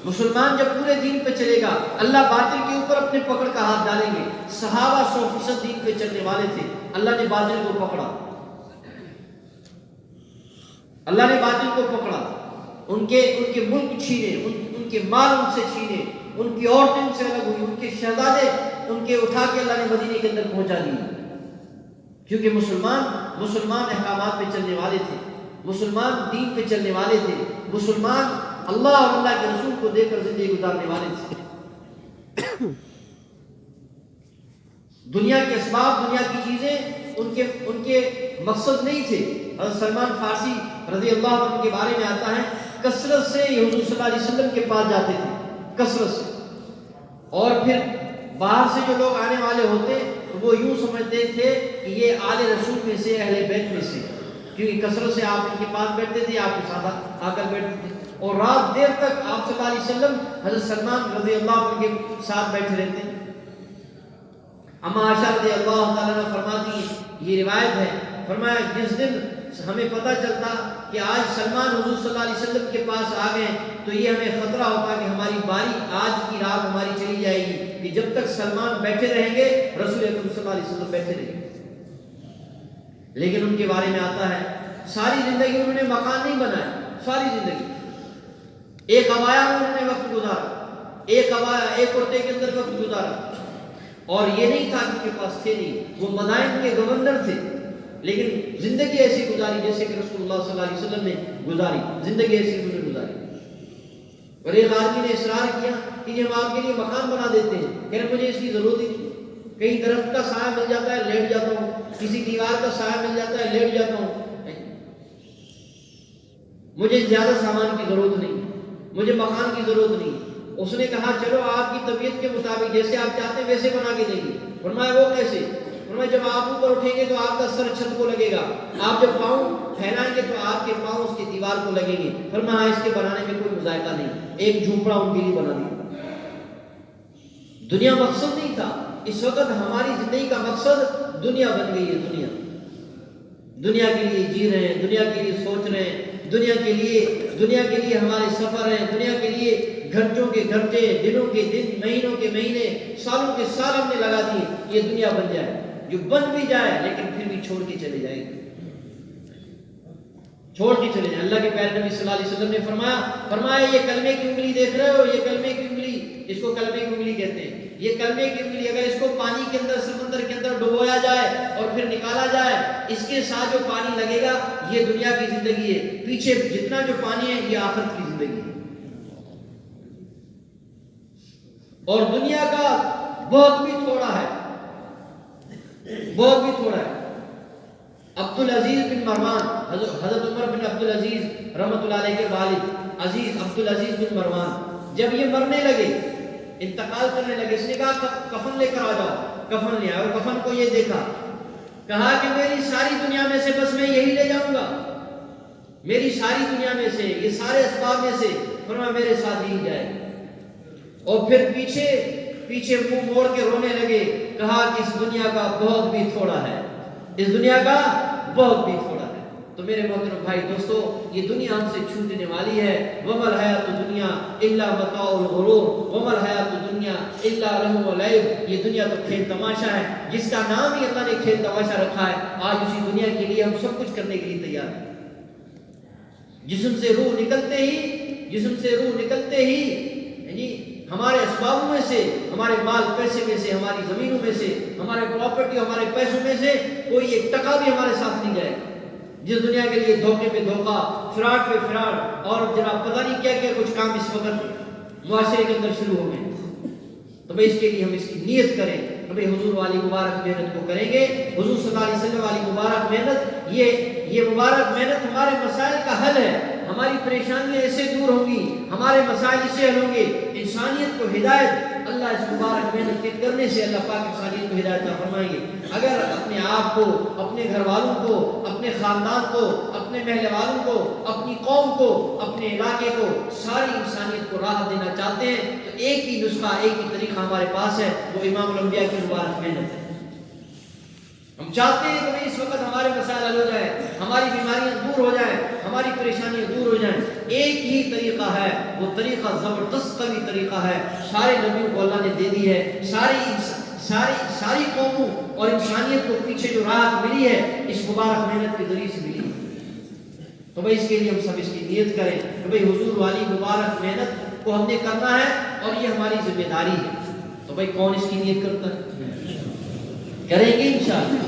مسلمان جب پورے دین پہ چلے گا اللہ باطل کے اوپر اپنے پکڑ کا ہاتھ ڈالیں گے۔ صحابہ 100% دین پہ چلنے والے تھے، اللہ نے باطل کو پکڑا، اللہ نے باطل کو پکڑا، ان کے ملک چھینے، ان کے مال ان سے چھینے، ان کی عورتیں ان سے الگ ہوئی، ان کے شہزادے ان کے اٹھا کے اللہ نے مدینے کے اندر پہنچا دیے، کیونکہ مسلمان احکامات پہ چلنے والے تھے، مسلمان دین پہ چلنے والے تھے، مسلمان اللہ اور اللہ کے رسول کو دیکھ کر زندگی گزارنے والے تھے۔ دنیا کے اسباب، دنیا کی چیزیں ان کے مقصد نہیں تھے۔ حضرت سلمان فارسی رضی اللہ عنہ کے بارے میں آتا ہے کثرت سے یہ حضور صلی اللہ علیہ وسلم کے پاس جاتے تھے، کثرت سے، اور پھر باہر سے جو لوگ آنے والے ہوتے وہ یوں سمجھتے تھے کہ یہ آل رسول میں سے، اہل بیت میں سے، کیونکہ کثرت سے آپ ان کے پاس بیٹھتے تھے، آپ کے ساتھ آ کر بیٹھتے تھے، اور رات دیر تک آپ صلی اللہ علیہ وسلم حضرت سلمان رضی اللہ عنہ کے ساتھ بیٹھے رہتے ہیں۔ اما عائشہ رضی اللہ تعالیٰ عنہ فرماتی ہیں، یہ روایت ہے، فرمایا جس دن ہمیں پتہ چلتا کہ آج سلمان حضور صلی اللہ علیہ وسلم کے پاس آ گئے تو یہ ہمیں خطرہ ہوتا کہ ہماری باری آج کی رات ہماری چلی جائے گی، کہ جب تک سلمان بیٹھے رہیں گے رسول اکرم صلی اللہ علیہ وسلم بیٹھے رہیں گے۔ لیکن ان کے بارے میں آتا ہے ساری زندگی انہوں نے مکان نہیں بنایا، ساری زندگی ایک عبایا میں انہوں نے وقت گزارا، ایک عبایا ایک کرتے کے اندر وقت گزارا، اور یہ نہیں تھا کہ ان کے پاس تھے نہیں، وہ مدائن کے گورنر تھے، لیکن زندگی ایسی گزاری جیسے کہ رسول اللہ صلی اللہ علیہ وسلم نے گزاری، زندگی ایسی انہوں نے گزاری۔ اور ایک آدمی نے اصرار کیا کہ ہم آپ کے لیے مکان بنا دیتے ہیں، کہہ رہے مجھے اس کی ضرورت ہی نہیں، کہیں درخت کا سایہ مل جاتا ہے لیٹ جاتا ہوں، کسی دیوار کا سایہ مل جاتا ہے لیٹ جاتا ہوں، مجھے زیادہ سامان کی ضرورت نہیں، مجھے مکان کی ضرورت نہیں۔ اس نے کہا چلو آپ کی طبیعت کے مطابق جیسے آپ چاہتے ہیں ویسے بنا کے دیں گے۔ فرمایا وہ کیسے؟ فرمایا جب آپ اوپر اٹھیں گے تو آپ کا سر چھت کو لگے گا، آپ جب پاؤں پھیلائیں گے تو آپ کے پاؤں اس کی دیوار کو لگیں گے۔ فرمایا اس کے بنانے میں کوئی مذائقہ نہیں، ایک جھونپڑا ان کے لیے بنا دیا۔ دنیا مقصد نہیں تھا، اس وقت ہماری زندگی کا مقصد دنیا بن گئی ہے، دنیا کے لیے جی رہے ہیں، دنیا کے لیے سوچ رہے ہیں، دنیا کے لیے ہمارے سفر ہیں، دنیا کے لیے گھنٹوں کے گھنٹے، دنوں کے دن، مہینوں کے مہینے، سالوں کے سال ہم نے لگا دیے یہ دنیا بن جائے، جو بن بھی جائے لیکن پھر بھی چھوڑ کے چلے جائے گی، چھوڑ کے چلے جائیں۔ اللہ کے پیارے نبی صلی اللہ علیہ وسلم نے فرمایا یہ کلمے کی انگلی دیکھ رہے ہو، یہ کلمے کی انگلی، اس کو کلمے کی انگلی کہتے ہیں، یہ کلمے کی انگلی اگر اس کو پانی کے اندر، سمندر کے اندر ڈبویا جائے اور پھر نکالا جائے، اس کے ساتھ جو پانی لگے گا یہ دنیا کی زندگی ہے، پیچھے جتنا جو پانی ہے یہ آخرت کی زندگی ہے۔ اور دنیا کا بہت بھی تھوڑا ہے، بہت بھی تھوڑا ہے۔ عبدالعزیز بن مروان، حضرت عمر بن عبدالعزیز رحمۃ اللہ علیہ کے والد عزیز عبدالعزیز بن مروان جب یہ مرنے لگے، انتقال کرنے لگے، اس نے کہا کفن لے کر آ جاؤ، کفن لے آئے، اور کفن کو یہ دیکھا، کہا کہ میری ساری دنیا میں سے بس میں یہی لے جاؤں گا، میری ساری دنیا میں سے، یہ سارے اسباب میں سے، فرمایا میرے ساتھ یہی جائے، اور پھر پیچھے منہ موڑ کے رونے لگے، کہا کہ اس دنیا کا بہت بھی تھوڑا ہے، اس دنیا کا بہت بھی تھوڑا ہے۔ تو میرے محترم بھائی دوستو، یہ دنیا ہم سے چھوٹنے والی ہے، وَمَا الْحَيَاةُ الدُّنْيَا إِلَّا مَتَاعُ الْغُرُورِ وَمَا الْحَيَاةُ الدُّنْيَا إِلَّا لَهْوٌ وَلَعِبٌ۔ یہ دنیا تو کھیل تماشا ہے، جس کا نام ہی اللہ نے کھیل تماشا رکھا ہے۔ آج اسی دنیا کے لیے ہم سب کچھ کرنے کے لیے تیار ہیں۔ جسم سے روح نکلتے ہی ہمارے اسبابوں میں سے، ہمارے مال پیسے میں سے، ہماری زمینوں میں سے، ہمارے پراپرٹی، ہمارے پیسوں میں سے کوئی ایک ٹکا بھی ہمارے ساتھ نہیں جائے گا۔ جس دنیا کے لیے دھوکے پہ دھوکا، فراڈ پہ فراڈ، اور جناب پتہ نہیں کیا کیا کچھ کام اس وقت معاشرے کے اندر شروع ہو گئے، تو بھئی اس کے لیے ہم اس کی نیت کریں، بھئی حضور والی مبارک محنت کو کریں گے، حضور صلی اللہ علیہ وسلم والی مبارک محنت، یہ مبارک محنت ہمارے مسائل کا حل ہے، ہماری پریشانیاں ایسے دور ہوں گی، ہمارے مسائل اسے حل ہوں گے۔ انسانیت کو ہدایت اللہ اس مبارک محنت کے کرنے سے اللہ پاک انسانیت کو ہدایت عطا فرمائیں گے۔ اگر اپنے آپ کو، اپنے گھر والوں کو، اپنے خاندان کو، اپنے محلے والوں کو، اپنی قوم کو، اپنے علاقے کو، ساری انسانیت کو راحت دینا چاہتے ہیں تو ایک ہی نسخہ، ایک ہی طریقہ ہمارے پاس ہے، وہ امام الانبیاء کی مبارک محنت ہے۔ ہم چاہتے ہیں کہ اس وقت ہمارے مسائل حل ہو جائے، ہماری بیماریاں دور ہو جائیں، ہماری پریشانیاں دور ہو جائیں۔ ایک ہی طریقہ ہے، وہ طریقہ زبردست قوی طریقہ ہے، سارے نبیوں کو اللہ نے دے دی ہے، ساری قوموں اور انسانیت کو پیچھے جو راحت ملی ہے اس مبارک محنت کے ذریعے سے ملی ہے۔ تو بھائی اس کے لیے ہم سب اس کی نیت کریں کہ بھائی حضور والی مبارک محنت کو ہم نے کرنا ہے اور یہ ہماری ذمہ داری ہے۔ تو بھائی کون اس کی نیت کرتا ہے؟ کریں گے انشاءاللہ،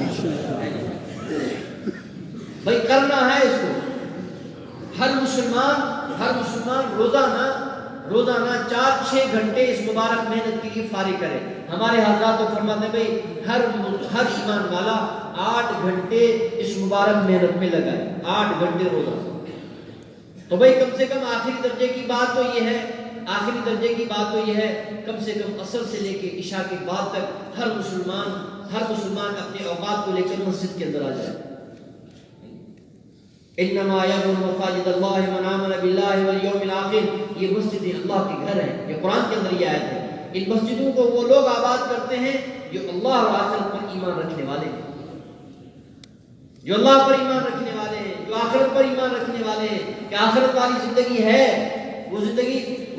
بھائی کرنا ہے اس کو۔ ہر مسلمان روزانہ 4-6 گھنٹے اس مبارک محنت کے لیے فارغ کرے۔ ہمارے حضرات تو فرماتے ہیں بھائی ہر ایمان والا 8 گھنٹے اس مبارک محنت میں لگائے، 8 گھنٹے روزانہ۔ تو بھائی کم سے کم آخری درجے کی بات تو یہ ہے، کم سے کم عصر سے لے کے عشاء کے بعد تک ہر مسلمان اپنے اوقات کو لے کر مسجد کے اندر آ جائے۔ انما یعمر مساجد اللہ من آمن باللہ والیوم الآخر، یہ مسجد اللہ کے گھر ہیں، یہ قرآن کے اندر یہ آیت ہے۔ ان مسجدوں کو وہ لوگ آباد کرتے ہیں جو اللہ اور آخرت پر ایمان رکھنے والے ہیں، جو اللہ پر ایمان رکھنے والے ہیں، جو آخرت پر ایمان رکھنے والے ہیں کہ آخرت والی زندگی ہے، وہ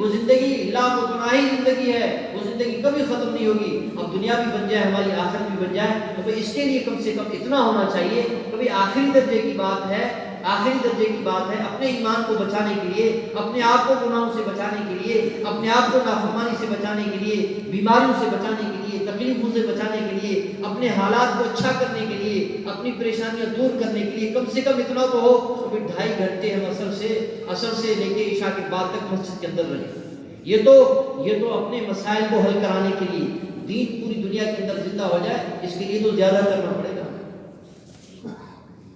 زندگی لا متناہی زندگی ہے، وہ زندگی کبھی ختم نہیں ہوگی۔ اب دنیا بھی بن جائے، ہماری آخرت بھی بن جائے، تو بھئی اس کے لیے کم سے کم اتنا ہونا چاہیے کہ بھئی آخری درجے کی بات ہے اپنے ایمان کو بچانے کے لیے، اپنے آپ کو گناہوں سے بچانے کے لیے، اپنے آپ کو نافرمانی سے بچانے کے لیے، بیماریوں سے بچانے کے لیے، تکلیفوں سے بچانے کے لیے، اپنے حالات کو اچھا کرنے کے لیے، اپنی پریشانیاں دور کرنے کے لیے کم سے کم اتنا تو ہو کہ 2.5 گھنٹے ہم عصر سے لے کے عشاء کے بعد تک مسجد کے اندر رہیں۔ یہ تو اپنے مسائل کو حل کرانے کے لیے، دین پوری دنیا کے اندر زندہ ہو جائے اس کے لیے تو زیادہ کرنا پڑے گا۔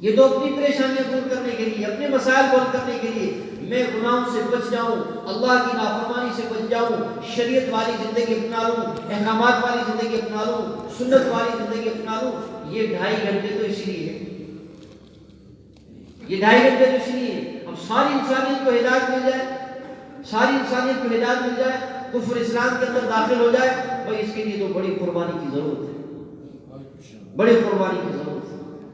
یہ تو اپنی پریشانیاں دور کرنے کے لیے، اپنے مسائل کو حل کرنے کے لیے، میں گناہوں سے بچ جاؤں، اللہ کی نافرمانی سے بچ جاؤں، شریعت والی زندگی اپنا لوں، احکامات والی زندگی اپنا لوں، سنت والی زندگی اپنا لوں، یہ 2.5 گھنٹے تو اس لیے ہے، یہ 2.5 گھنٹے تو اس لیے ہے۔ اب ساری انسانیت کو ہدایت مل جائے، کفر اسلام کے اندر داخل ہو جائے، بھائی اس کے لیے تو بڑی قربانی کی ضرورت ہے،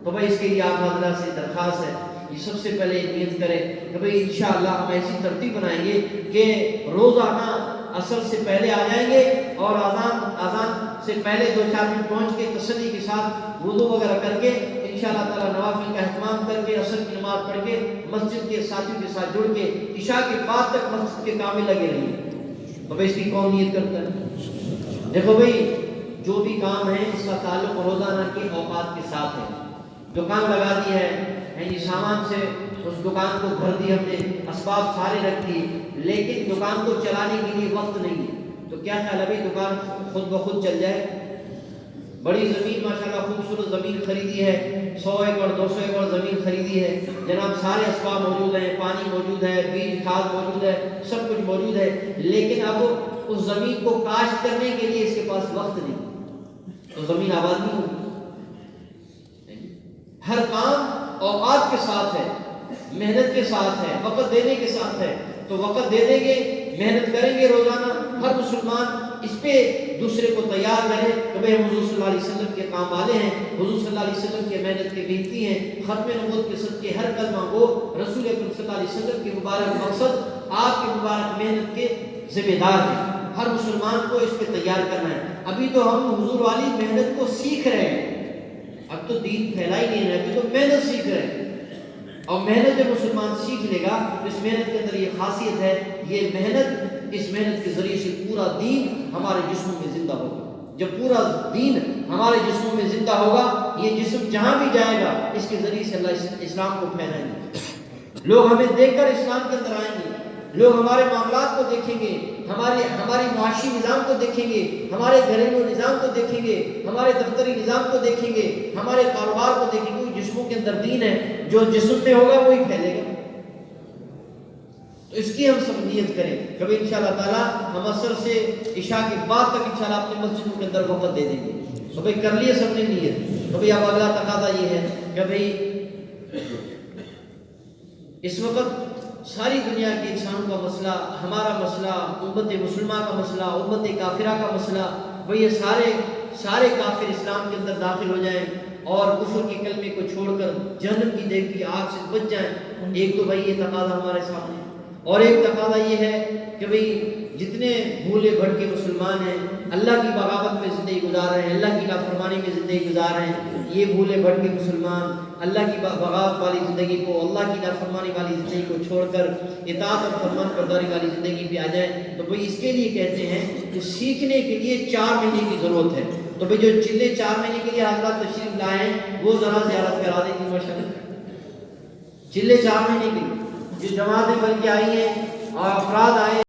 تو بھائی اس کے لیے آپ حضرات سے درخواست ہے یہ سب سے پہلے نیت کریں کہ بھئی انشاءاللہ ہم ایسی ترتیب بنائیں گے کہ روزانہ عصر سے پہلے آ جائیں گے اور اذان سے پہلے 2-4 منٹ پہنچ کے تسلی کے ساتھ وضو وغیرہ کر کے انشاءاللہ تعالی نوافل کا اہتمام کر کے عصر کی نماز پڑھ کے مسجد کے ساتھیوں کے ساتھ جڑ کے عشاء کے بعد تک مسجد کے کام میں لگے رہیں۔ تو بھئی اس کی کون نیت کرتا ہے؟ دیکھو بھئی جو بھی کام ہے اس کا تعلق روزانہ کے اوقات کے ساتھ ہے۔ دکان لگا دی ہے، سامان سے اس دکان کو بھر دی ہم نے، اسباب سارے رکھ دیے، لیکن دکان کو چلانے کے لیے وقت نہیں ہے، تو کیا خیال ہے بھائی دکان خود بخود چل جائے؟ بڑی زمین ماشاءاللہ خوبصورت زمین خریدی ہے، 100 ایکڑ 200 ایکڑ زمین خریدی ہے، جناب سارے اسباب موجود ہیں، پانی موجود ہے، بیج کھاد موجود ہے، سب کچھ موجود ہے، لیکن اب اس زمین کو کاشت کرنے کے لیے اس کے پاس وقت نہیں، تو زمین آباد نہیں ہوگی۔ ہر کام اوقات کے ساتھ ہے، محنت کے ساتھ ہے، وقت دینے کے ساتھ ہے، تو وقت دے دیں گے، محنت کریں گے روزانہ۔ ہر مسلمان اس پہ دوسرے کو تیار کرے کہ بھئی ہم حضور صلی اللہ علیہ وسلم کے کام والے ہیں، حضور صلی اللہ علیہ وسلم کے محنت کے محنتی ہیں، ختم نبوت کے صدقے ہر کلمہ گو رسول اکرم صلی اللہ علیہ وسلم کے مبارک مقصد آپ کے مبارک محنت کے ذمہ دار ہیں۔ ہر مسلمان کو اس پہ تیار کرنا ہے۔ ابھی تو ہم حضور والی محنت کو سیکھ رہے ہیں، اب تو دین پھیلا ہی نہیں رہا، ابھی تو محنت سیکھ رہے ہیں، اور محنت جب مسلمان سیکھ لے گا تو اس محنت کے اندر یہ خاصیت ہے، یہ محنت اس محنت کے ذریعے سے پورا دین ہمارے جسموں میں زندہ ہوگا۔ جب پورا دین ہمارے جسموں میں زندہ ہوگا، یہ جسم جہاں بھی جائے گا اس کے ذریعے سے اللہ اسلام کو پھیلائیں گے، لوگ ہمیں دیکھ کر اسلام کے اندر آئیں گے، لوگ ہمارے معاملات کو دیکھیں گے، ہماری معاشی نظام کو دیکھیں گے، ہمارے گھریلو نظام کو دیکھیں گے، ہمارے دفتری نظام کو دیکھیں گے، ہمارے کاروبار کو دیکھیں گے۔ جسموں کے اندر دین ہے، جو جسم میں ہوگا وہی پھیلے گا۔ تو اس کی ہم سب نیت کریں. کبھی انشاءاللہ تعالیٰ ہم عصر سے عشاء کے بعد تک انشاءاللہ اپنی مسجدوں کے اندر وقت دے دیں گے. تو بھئی کر لیے سب نے نیت. تو بھئی اب اگلا تقاضا یہ ہے کہ بھئی اس وقت ساری دنیا کے انسانوں کا مسئلہ، ہمارا مسئلہ، امت مسلمہ کا مسئلہ، امت کافرہ کا مسئلہ، بھئی یہ سارے کافر اسلام کے اندر داخل ہو جائیں اور کفر کے کلمے کو چھوڑ کر جہنم کی دیگ کی آگ سے بچ جائیں. ایک تو بھئی یہ تقاضا ہمارے سامنے. اور ایک تقاضا یہ ہے کہ بھئی جتنے بھولے بھٹکے مسلمان ہیں، اللہ کی بغاوت میں زندگی گزار رہے ہیں، اللہ کی نافرمانی میں زندگی گزار رہے ہیں، یہ بھولے بھٹکے مسلمان اللہ کی بغاوت والی زندگی کو، اللہ کی نافرمانی والی زندگی کو چھوڑ کر اطاعت اور فرمان برداری والی زندگی پہ آ جائیں. تو بھئی اس کے لیے کہتے ہیں کہ سیکھنے کے لیے 4 مہینے کی ضرورت ہے. تو بھئی جو چلے 4 مہینے کے لیے حضرات تشریف لائے ہیں وہ ذرا زیارت کرا دیں گے ماشاءاللہ. چلے 4 مہینے کے لیے جو جماعتیں بن کے آئی ہیں اور افراد آئے